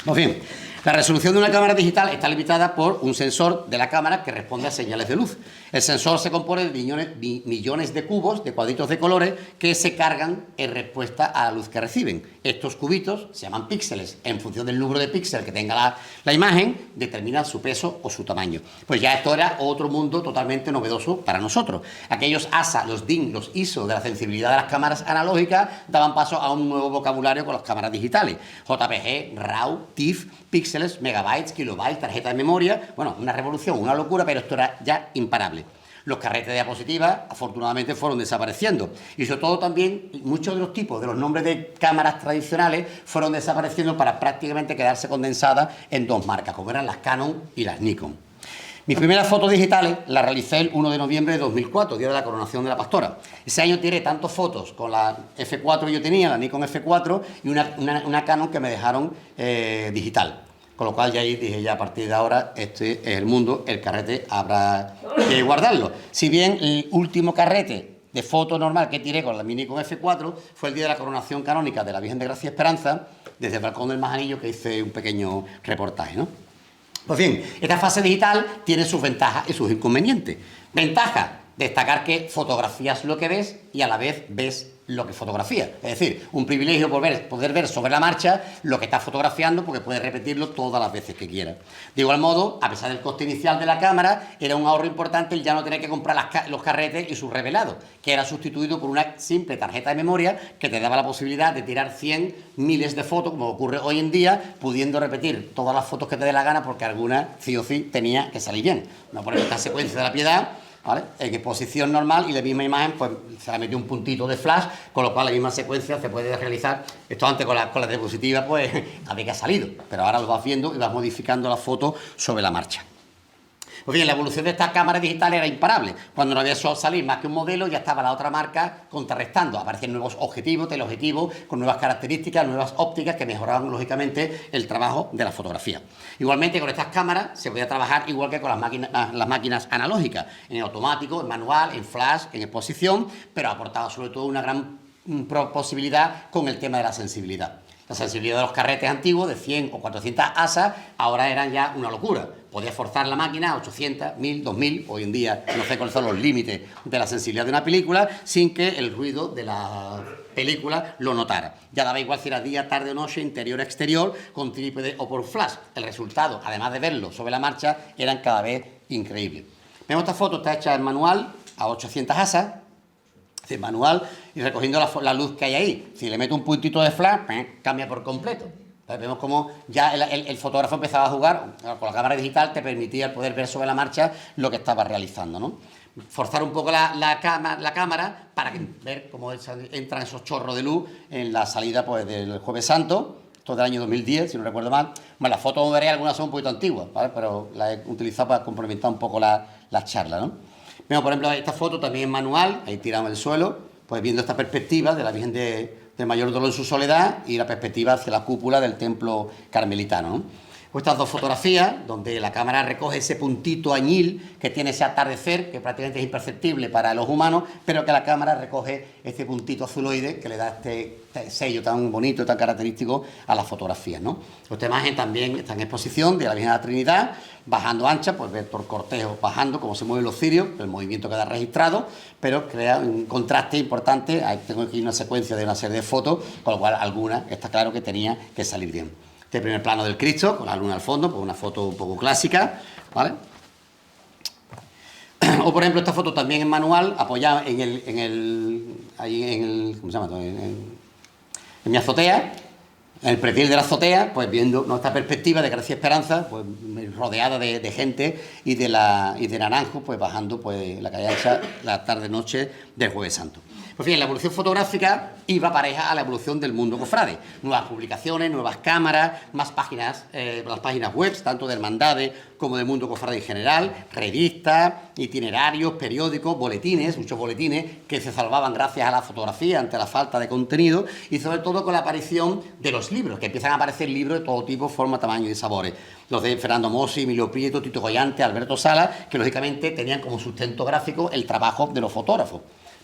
Pues bien, la resolución de una cámara digital está limitada por un sensor de la cámara que responde a señales de luz. El sensor se compone de millones de cubos, de cuadritos de colores, que se cargan en respuesta a la luz que reciben. Estos cubitos se llaman píxeles. En función del número de píxeles que tenga la imagen, determina su peso o su tamaño. Pues ya esto era otro mundo totalmente novedoso para nosotros. Aquellos ASA, los DIN, los ISO de la sensibilidad de las cámaras analógicas daban paso a un nuevo vocabulario con las cámaras digitales. JPG, RAW, TIFF, píxeles, megabytes, kilobytes, tarjeta de memoria. Bueno, una revolución, una locura, pero esto era ya imparable. Los carretes de diapositivas, afortunadamente, fueron desapareciendo. Y sobre todo también, muchos de los tipos de los nombres de cámaras tradicionales fueron desapareciendo para prácticamente quedarse condensadas en dos marcas, como eran las Canon y las Nikon. Mis primeras fotos digitales las realicé el 1 de noviembre de 2004, día de la coronación de la pastora. Ese año tiré tantas fotos con la F4 que yo tenía, la Nikon F4, y una Canon que me dejaron digital. Con lo cual ya ahí dije, ya a partir de ahora, este es el mundo, el carrete habrá que guardarlo. Si bien el último carrete de foto normal que tiré con la Nikon F4 fue el día de la coronación canónica de la Virgen de Gracia y Esperanza, desde el balcón del Majanillo, que hice un pequeño reportaje, ¿no? Pues bien, esta fase digital tiene sus ventajas y sus inconvenientes. Ventaja, destacar que fotografías lo que ves y a la vez ves lo que fotografías. Es decir, un privilegio poder ver sobre la marcha lo que estás fotografiando porque puedes repetirlo todas las veces que quieras. De igual modo, a pesar del coste inicial de la cámara, era un ahorro importante el ya no tener que comprar los carretes y sus revelados, que era sustituido por una simple tarjeta de memoria que te daba la posibilidad de tirar 100, miles de fotos, como ocurre hoy en día, pudiendo repetir todas las fotos que te dé la gana porque alguna sí o sí tenía que salir bien. No por esta secuencia de la Piedad, ¿vale? En exposición normal y la misma imagen pues se le metió un puntito de flash, con lo cual la misma secuencia se puede realizar. Esto antes con la diapositiva pues había que ha salido, pero ahora lo vas viendo y vas modificando la foto sobre la marcha. Pues bien, la evolución de estas cámaras digitales era imparable. Cuando no había salir más que un modelo, ya estaba la otra marca contrarrestando. Aparecían nuevos objetivos, teleobjetivos, con nuevas características, nuevas ópticas que mejoraban lógicamente el trabajo de la fotografía. Igualmente con estas cámaras se podía trabajar igual que con las máquinas analógicas, en automático, en manual, en flash, en exposición, pero aportaba sobre todo una gran posibilidad con el tema de la sensibilidad. La sensibilidad de los carretes antiguos de 100 o 400 ASA ahora eran ya una locura. Podía forzar la máquina a 800, 1000, 2000. Hoy en día no sé cuáles son los límites de la sensibilidad de una película sin que el ruido de la película lo notara. Ya daba igual si era día, tarde o noche, interior o exterior, con trípode o por flash. El resultado, además de verlo sobre la marcha, eran cada vez increíbles. Vemos esta foto, está hecha en manual a 800 ASA. Es manual y recogiendo la luz que hay ahí. Si le meto un puntito de flash, cambia por completo. Entonces vemos como ya el fotógrafo empezaba a jugar con la cámara digital, te permitía poder ver sobre la marcha lo que estaba realizando, ¿no? Forzar un poco la cámara para ver cómo entran esos chorros de luz en la salida pues, del Jueves Santo. Esto es del año 2010, si no recuerdo mal. Bueno, las fotos veré algunas son un poquito antiguas, ¿vale? Pero las he utilizado para complementar un poco la charla, ¿no? Vemos, por ejemplo, esta foto también en manual, ahí tirado en el suelo, pues viendo esta perspectiva de la Virgen de Mayor Dolor en su soledad y la perspectiva hacia la cúpula del templo carmelitano, ¿no? Pues estas dos fotografías, donde la cámara recoge ese puntito añil que tiene ese atardecer, que prácticamente es imperceptible para los humanos, pero que la cámara recoge este puntito azuloide que le da este sello tan bonito, tan característico a las fotografías, ¿no? Esta imagen también está en exposición de la Virgen de la Trinidad, bajando ancha, pues ver todo el cortejo bajando, cómo se mueven los cirios, el movimiento queda registrado, pero crea un contraste importante. Ahí tengo aquí una secuencia de una serie de fotos, con lo cual alguna está claro que tenía que salir bien. Este primer plano del Cristo, con la luna al fondo, pues una foto un poco clásica, ¿vale? O por ejemplo esta foto también en manual, apoyada en ¿cómo se llama? En mi azotea, en el pretil de la azotea, pues viendo nuestra perspectiva de Gracia y Esperanza, pues rodeada de gente y de naranjos, pues bajando pues la calle ancha la tarde-noche del Jueves Santo. Pues bien, la evolución fotográfica iba pareja a la evolución del mundo cofrade. Nuevas publicaciones, nuevas cámaras, más páginas, las páginas web, tanto de hermandades como del mundo cofrade en general, revistas, itinerarios, periódicos, boletines, muchos boletines que se salvaban gracias a la fotografía ante la falta de contenido y sobre todo con la aparición de los libros, que empiezan a aparecer libros de todo tipo, forma, tamaño y sabores. Los de Fernando Mossi, Emilio Prieto, Tito Goyante, Alberto Sala, que lógicamente tenían como sustento gráfico el trabajo de los fotógrafos.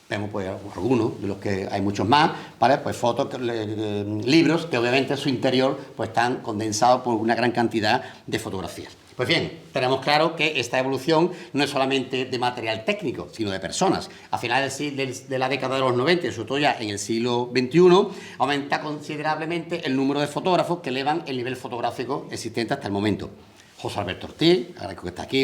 Vemos pues algunos, de los que hay muchos más, ¿vale? Pues fotos, libros que obviamente en su interior pues están condensados por una gran cantidad de fotografías. Pues bien, tenemos claro que esta evolución no es solamente de material técnico, sino de personas. A finales de la década de los 90, sobre todo ya en el siglo XXI, aumenta considerablemente el número de fotógrafos que elevan el nivel fotográfico existente hasta el momento. José Alberto Ortiz, agradezco que está aquí,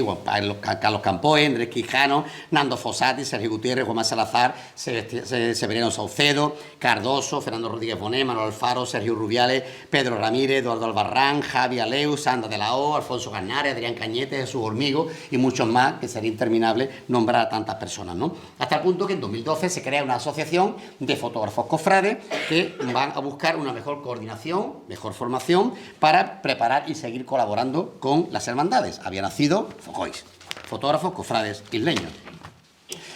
Carlos Campoy, Andrés Quijano, Nando Fossati, Sergio Gutiérrez, Juan Salazar, Severino Saucedo, Cardoso, Fernando Rodríguez Bonet, Manuel Alfaro, Sergio Rubiales, Pedro Ramírez, Eduardo Albarrán, Javi Aleu, Sandra de la O, Alfonso Garnares, Adrián Cañete, Jesús Hormigo y muchos más, que sería interminable nombrar a tantas personas, ¿no? Hasta el punto que en 2012 se crea una asociación de fotógrafos cofrades que van a buscar una mejor coordinación, mejor formación para preparar y seguir colaborando con las hermandades. Había nacido Focois, fotógrafos cofrades isleños.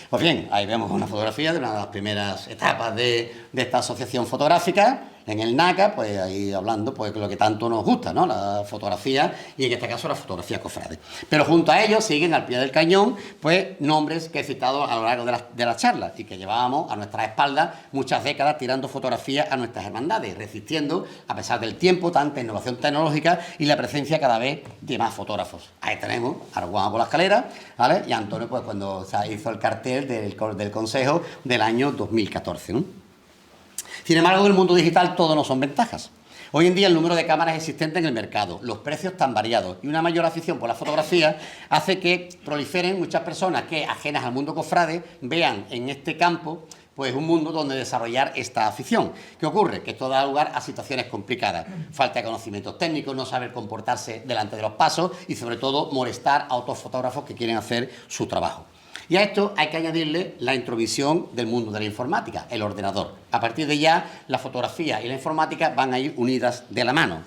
Pues bien, ahí vemos una fotografía de una de las primeras etapas de esta asociación fotográfica en el NACA, pues ahí hablando pues lo que tanto nos gusta, ¿no? La fotografía y en este caso la fotografía cofrade. Pero junto a ellos siguen al pie del cañón pues nombres que he citado a lo largo de las charlas y que llevábamos a nuestras espaldas muchas décadas tirando fotografías a nuestras hermandades, resistiendo a pesar del tiempo, tanta innovación tecnológica y la presencia cada vez de más fotógrafos. Ahí tenemos a Juan por la escalera, ¿vale? Y a Antonio pues cuando se hizo el cartel del Consejo del año 2014, ¿no? Sin embargo, en el mundo digital todo no son ventajas. Hoy en día el número de cámaras existentes en el mercado, los precios tan variados y una mayor afición por la fotografía hace que proliferen muchas personas que, ajenas al mundo cofrade, vean en este campo pues un mundo donde desarrollar esta afición. ¿Qué ocurre? Que esto da lugar a situaciones complicadas. Falta de conocimientos técnicos, no saber comportarse delante de los pasos y sobre todo molestar a otros fotógrafos que quieren hacer su trabajo. Y a esto hay que añadirle la introvisión del mundo de la informática, el ordenador. A partir de ya, la fotografía y la informática van a ir unidas de la mano.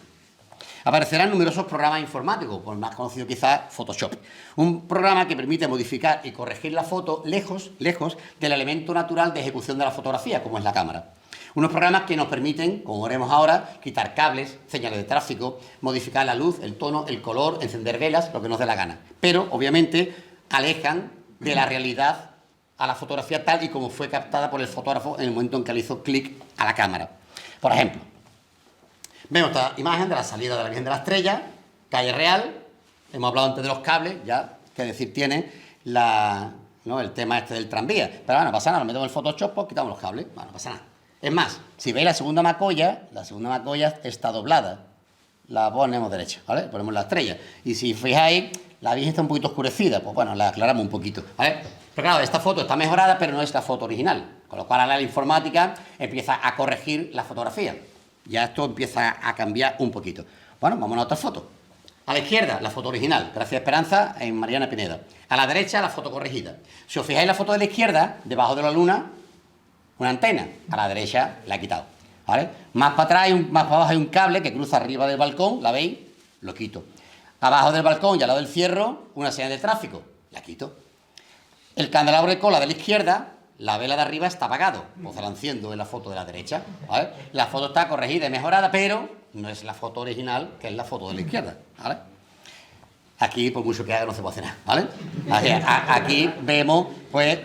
Aparecerán numerosos programas informáticos, por el más conocido quizás Photoshop. Un programa que permite modificar y corregir la foto lejos del elemento natural de ejecución de la fotografía, como es la cámara. Unos programas que nos permiten, como veremos ahora, quitar cables, señales de tráfico, modificar la luz, el tono, el color, encender velas, lo que nos dé la gana. Pero, obviamente, alejan de la realidad a la fotografía tal y como fue captada por el fotógrafo en el momento en que le hizo clic a la cámara. Por ejemplo, vemos esta imagen de la salida de la Virgen de la Estrella, calle Real. Hemos hablado antes de los cables, ya que decir tiene el tema este del tranvía. Pero bueno, no pasa nada, lo metemos en el Photoshop, pues quitamos los cables, bueno, no pasa nada. Es más, si veis la segunda macolla está doblada. La ponemos derecha, ¿vale? Ponemos la estrella. Y si fijáis, la Virgen está un poquito oscurecida, pues bueno, la aclaramos un poquito, ¿vale? Pero claro, esta foto está mejorada, pero no es la foto original. Con lo cual ahora la informática empieza a corregir la fotografía. Ya esto empieza a cambiar un poquito. Bueno, vamos a otra foto. A la izquierda, la foto original, Gracia Esperanza en Mariana Pineda. A la derecha, la foto corregida. Si os fijáis la foto de la izquierda, debajo de la luna, una antena. A la derecha la he quitado, ¿vale? Más para atrás, más para abajo hay un cable que cruza arriba del balcón, ¿la veis? Lo quito. Abajo del balcón y al lado del fierro, una señal de tráfico, la quito. El candelabro de cola de la izquierda, la vela de arriba está apagado, pues la enciendo en la foto de la derecha, ¿vale? La foto está corregida y mejorada, pero no es la foto original, que es la foto de la izquierda, ¿vale? Aquí, por mucho que haga, no se puede hacer nada, ¿vale? Aquí vemos, pues,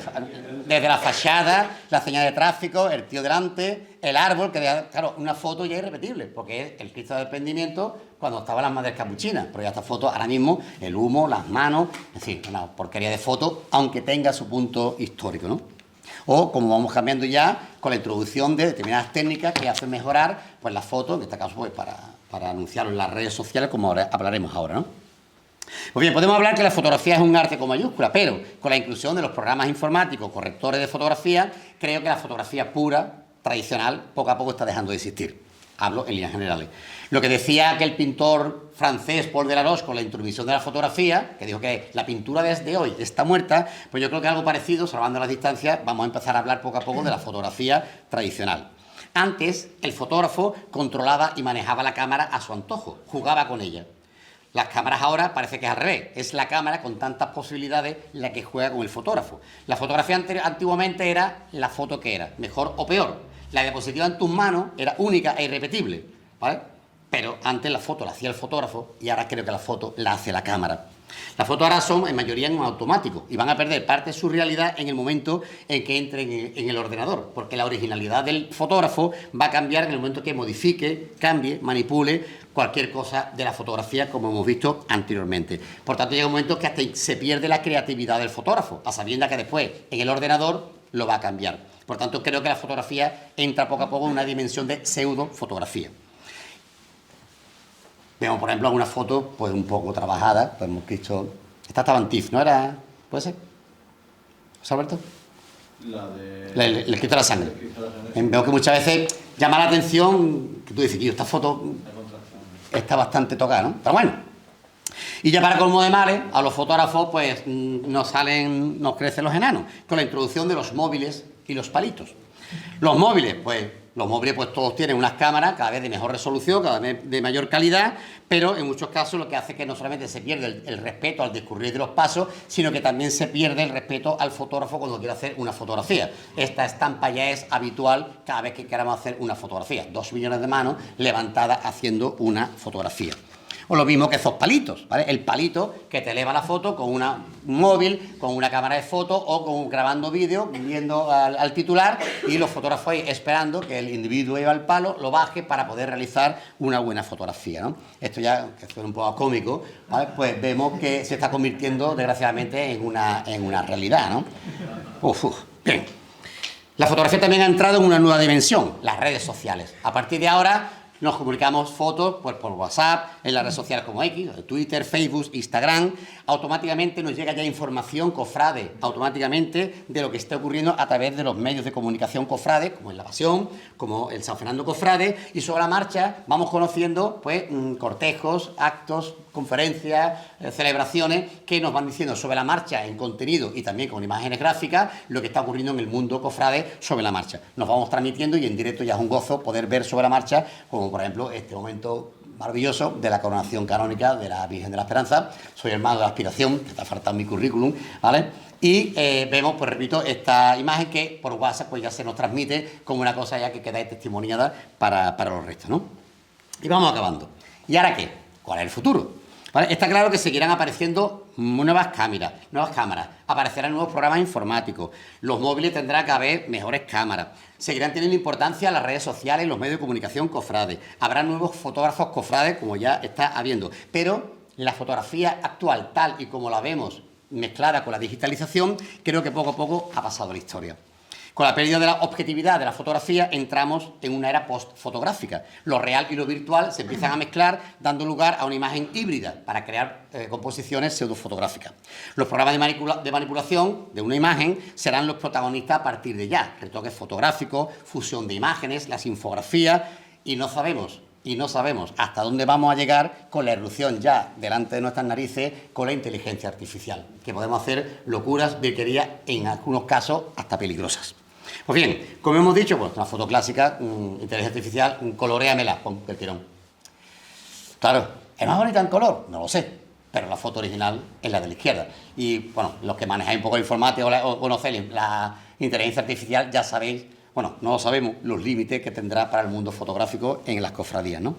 desde la fachada, la señal de tráfico, el tío delante, el árbol, que, claro, una foto ya irrepetible, porque es el Cristo del Desprendimiento cuando estaban las madres capuchinas, pero ya esta foto, ahora mismo, el humo, las manos, en fin, una porquería de foto, aunque tenga su punto histórico, ¿no? O, como vamos cambiando ya, con la introducción de determinadas técnicas que hacen mejorar, pues, la foto, en este caso, pues, para anunciarlo en las redes sociales, como hablaremos ahora, ¿no? Pues bien, podemos hablar que la fotografía es un arte con mayúscula, pero con la inclusión de los programas informáticos, correctores de fotografía, creo que la fotografía pura, tradicional, poco a poco está dejando de existir. Hablo en líneas generales. Lo que decía aquel pintor francés Paul Delaroche con la introducción de la fotografía, que dijo que la pintura desde hoy está muerta, pues yo creo que algo parecido, salvando las distancias, vamos a empezar a hablar poco a poco de la fotografía tradicional. Antes, el fotógrafo controlaba y manejaba la cámara a su antojo, jugaba con ella. Las cámaras ahora parece que es al revés, es la cámara con tantas posibilidades la que juega con el fotógrafo. La fotografía antiguamente era la foto que era, mejor o peor. La diapositiva en tus manos era única e irrepetible, ¿vale? Pero antes la foto la hacía el fotógrafo y ahora creo que la foto la hace la cámara. Las fotos ahora son en mayoría en automático y van a perder parte de su realidad en el momento en que entren en el ordenador, porque la originalidad del fotógrafo va a cambiar en el momento que modifique, cambie, manipule cualquier cosa de la fotografía, como hemos visto anteriormente. Por tanto, llega un momento que hasta se pierde la creatividad del fotógrafo, a sabiendas que después en el ordenador lo va a cambiar. Por tanto, creo que la fotografía entra poco a poco en una dimensión de pseudo-fotografía. Vemos, por ejemplo, alguna foto pues un poco trabajada, pues hemos visto... Esta estaba en TIFF, ¿no era? ¿Puede ser? ¿José Alberto?
La de...
El escrito de la sangre. Veo que muchas veces llama la atención, que tú dices, esta foto está bastante tocada, ¿no? Pero bueno. Y ya para colmo de males, a los fotógrafos pues nos crecen los enanos, con la introducción de los móviles y los palitos. Los móviles, pues todos tienen unas cámaras cada vez de mejor resolución, cada vez de mayor calidad, pero en muchos casos lo que hace es que no solamente se pierde el respeto al discurrir de los pasos, sino que también se pierde el respeto al fotógrafo cuando quiere hacer una fotografía. Esta estampa ya es habitual cada vez que queramos hacer una fotografía. 2 millones de manos levantadas haciendo una fotografía. O lo mismo que esos palitos, ¿vale? El palito que te eleva la foto con un móvil, con una cámara de foto o grabando vídeo, viendo al titular y los fotógrafos ahí esperando que el individuo lleva el palo, lo baje para poder realizar una buena fotografía, ¿no? Esto ya, que suena un poco cómico, ¿vale? Pues vemos que se está convirtiendo desgraciadamente en una realidad, ¿no? Bien. La fotografía también ha entrado en una nueva dimensión, las redes sociales. A partir de ahora nos comunicamos fotos pues, por WhatsApp, en las redes sociales como X, Twitter, Facebook, Instagram. Automáticamente nos llega ya información cofrade, automáticamente de lo que está ocurriendo a través de los medios de comunicación cofrade, como en La Pasión, como el San Fernando Cofrade, y sobre la marcha vamos conociendo pues, cortejos, actos, conferencias, celebraciones que nos van diciendo sobre la marcha en contenido y también con imágenes gráficas lo que está ocurriendo en el mundo cofrade sobre la marcha. Nos vamos transmitiendo y en directo ya es un gozo poder ver sobre la marcha, como por ejemplo este momento maravilloso de la coronación canónica de la Virgen de la Esperanza. Soy hermano de la Aspiración, que está faltando mi currículum, ¿vale? Y vemos, pues repito, esta imagen que por WhatsApp pues ya se nos transmite como una cosa ya que queda testimoniada para los restos, ¿no? Y vamos acabando. ¿Y ahora qué? ¿Cuál es el futuro? ¿Vale? Está claro que seguirán apareciendo nuevas cámaras, aparecerán nuevos programas informáticos, los móviles tendrán cada vez mejores cámaras, seguirán teniendo importancia las redes sociales y los medios de comunicación cofrades, habrá nuevos fotógrafos cofrades como ya está habiendo, pero la fotografía actual, tal y como la vemos mezclada con la digitalización, creo que poco a poco ha pasado la historia. Con la pérdida de la objetividad de la fotografía entramos en una era post-fotográfica. Lo real y lo virtual se empiezan a mezclar dando lugar a una imagen híbrida para crear composiciones pseudofotográficas. Los programas de manipulación de una imagen serán los protagonistas a partir de ya. Retoques fotográficos, fusión de imágenes, las infografías y no sabemos hasta dónde vamos a llegar con la irrupción ya delante de nuestras narices con la inteligencia artificial, que podemos hacer locuras, virquerías, en algunos casos hasta peligrosas. Pues bien, como hemos dicho, pues una foto clásica, inteligencia artificial, coloréamela, pon el tirón. Claro, ¿es más bonita en color? No lo sé, pero la foto original es la de la izquierda. Y bueno, los que manejáis un poco de informática o conocéis la inteligencia artificial ya sabéis, bueno, no lo sabemos, los límites que tendrá para el mundo fotográfico en las cofradías, ¿no?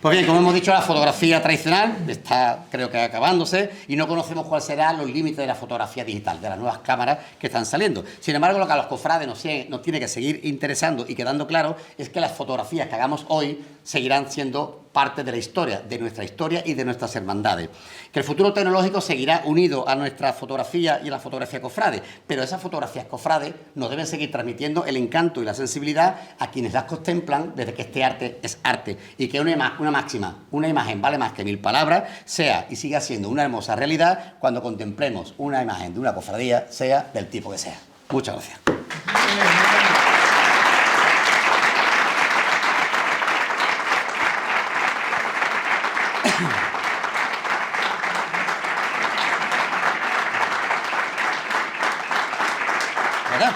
Pues bien, como hemos dicho, la fotografía tradicional está, creo que acabándose y no conocemos cuáles serán los límites de la fotografía digital, de las nuevas cámaras que están saliendo. Sin embargo, lo que a los cofrades nos tiene que seguir interesando y quedando claro es que las fotografías que hagamos hoy seguirán siendo parte de la historia, de nuestra historia y de nuestras hermandades. Que el futuro tecnológico seguirá unido a nuestra fotografía y a la fotografía cofrade, pero esas fotografías cofrades nos deben seguir transmitiendo el encanto y la sensibilidad a quienes las contemplan desde que este arte es arte y que una máxima, una imagen vale más que 1000 palabras, sea y siga siendo una hermosa realidad cuando contemplemos una imagen de una cofradía, sea del tipo que sea. Muchas gracias. ¿Verdad?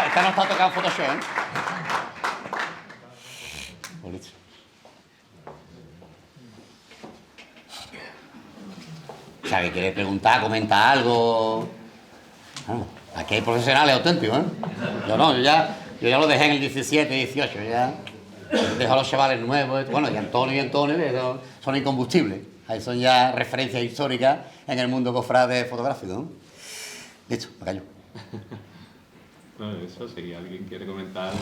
Esta no está tocada en Photoshop, ¿eh? Bonito. O sea, que quiere preguntar, comentar algo. Bueno, aquí hay profesionales auténticos, ¿eh? Yo no, yo ya lo dejé en el 17, 18, ya dejo a los chavales nuevos. Bueno, y Antonio, pero son incombustibles. Ahí son ya referencias históricas en el mundo cofrade fotográfico, ¿no? Listo, me callo.
No, eso, si alguien quiere comentar algo,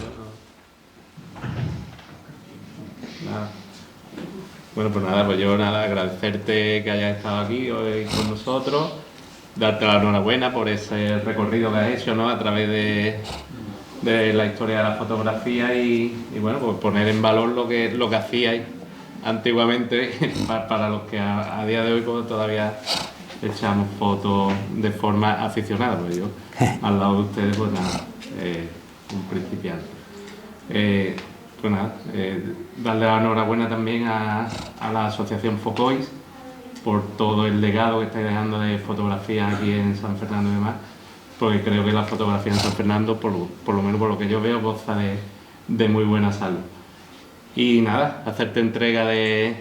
no. Nada. Bueno, pues nada, agradecerte que hayas estado aquí hoy con nosotros, darte la enhorabuena por ese recorrido que has hecho, ¿no?, a través de la historia de la fotografía y bueno, pues poner en valor lo que hacíais antiguamente para los que a día de hoy pues, todavía echamos fotos de forma aficionada, pues yo al lado de ustedes pues nada, un principiante. Pues nada, darle la enhorabuena también a la asociación Focois por todo el legado que estáis dejando de fotografía aquí en San Fernando y demás, porque creo que la fotografía en San Fernando, por lo menos por lo que yo veo, goza de muy buena salud. Y nada, hacerte entrega del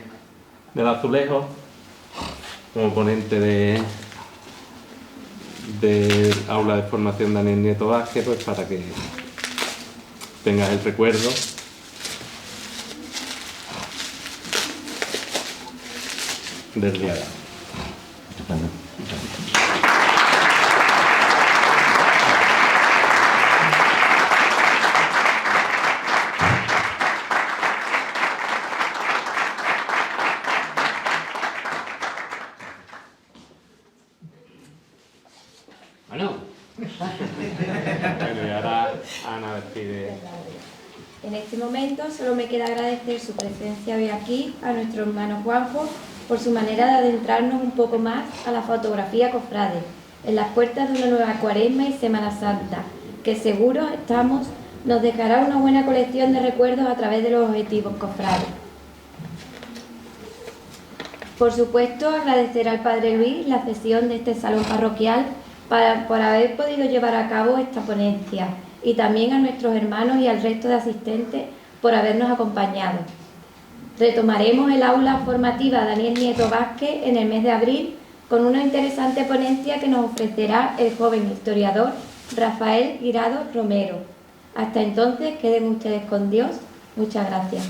azulejo como ponente del aula de formación Daniel Nieto Vázquez, pues para que tengas el recuerdo del día de hoy.
Bueno.
Bueno, y ahora Ana despide.
En este momento solo me queda agradecer su presencia hoy aquí a nuestro hermano Juanjo por su manera de adentrarnos un poco más a la fotografía cofrade, en las puertas de una nueva Cuaresma y Semana Santa, que seguro estamos nos dejará una buena colección de recuerdos a través de los objetivos cofrades. Por supuesto, agradecer al Padre Luis la cesión de este salón parroquial por haber podido llevar a cabo esta ponencia y también a nuestros hermanos y al resto de asistentes por habernos acompañado. Retomaremos el aula formativa Daniel Nieto Vázquez en el mes de abril con una interesante ponencia que nos ofrecerá el joven historiador Rafael Guirado Romero. Hasta entonces, queden ustedes con Dios. Muchas gracias.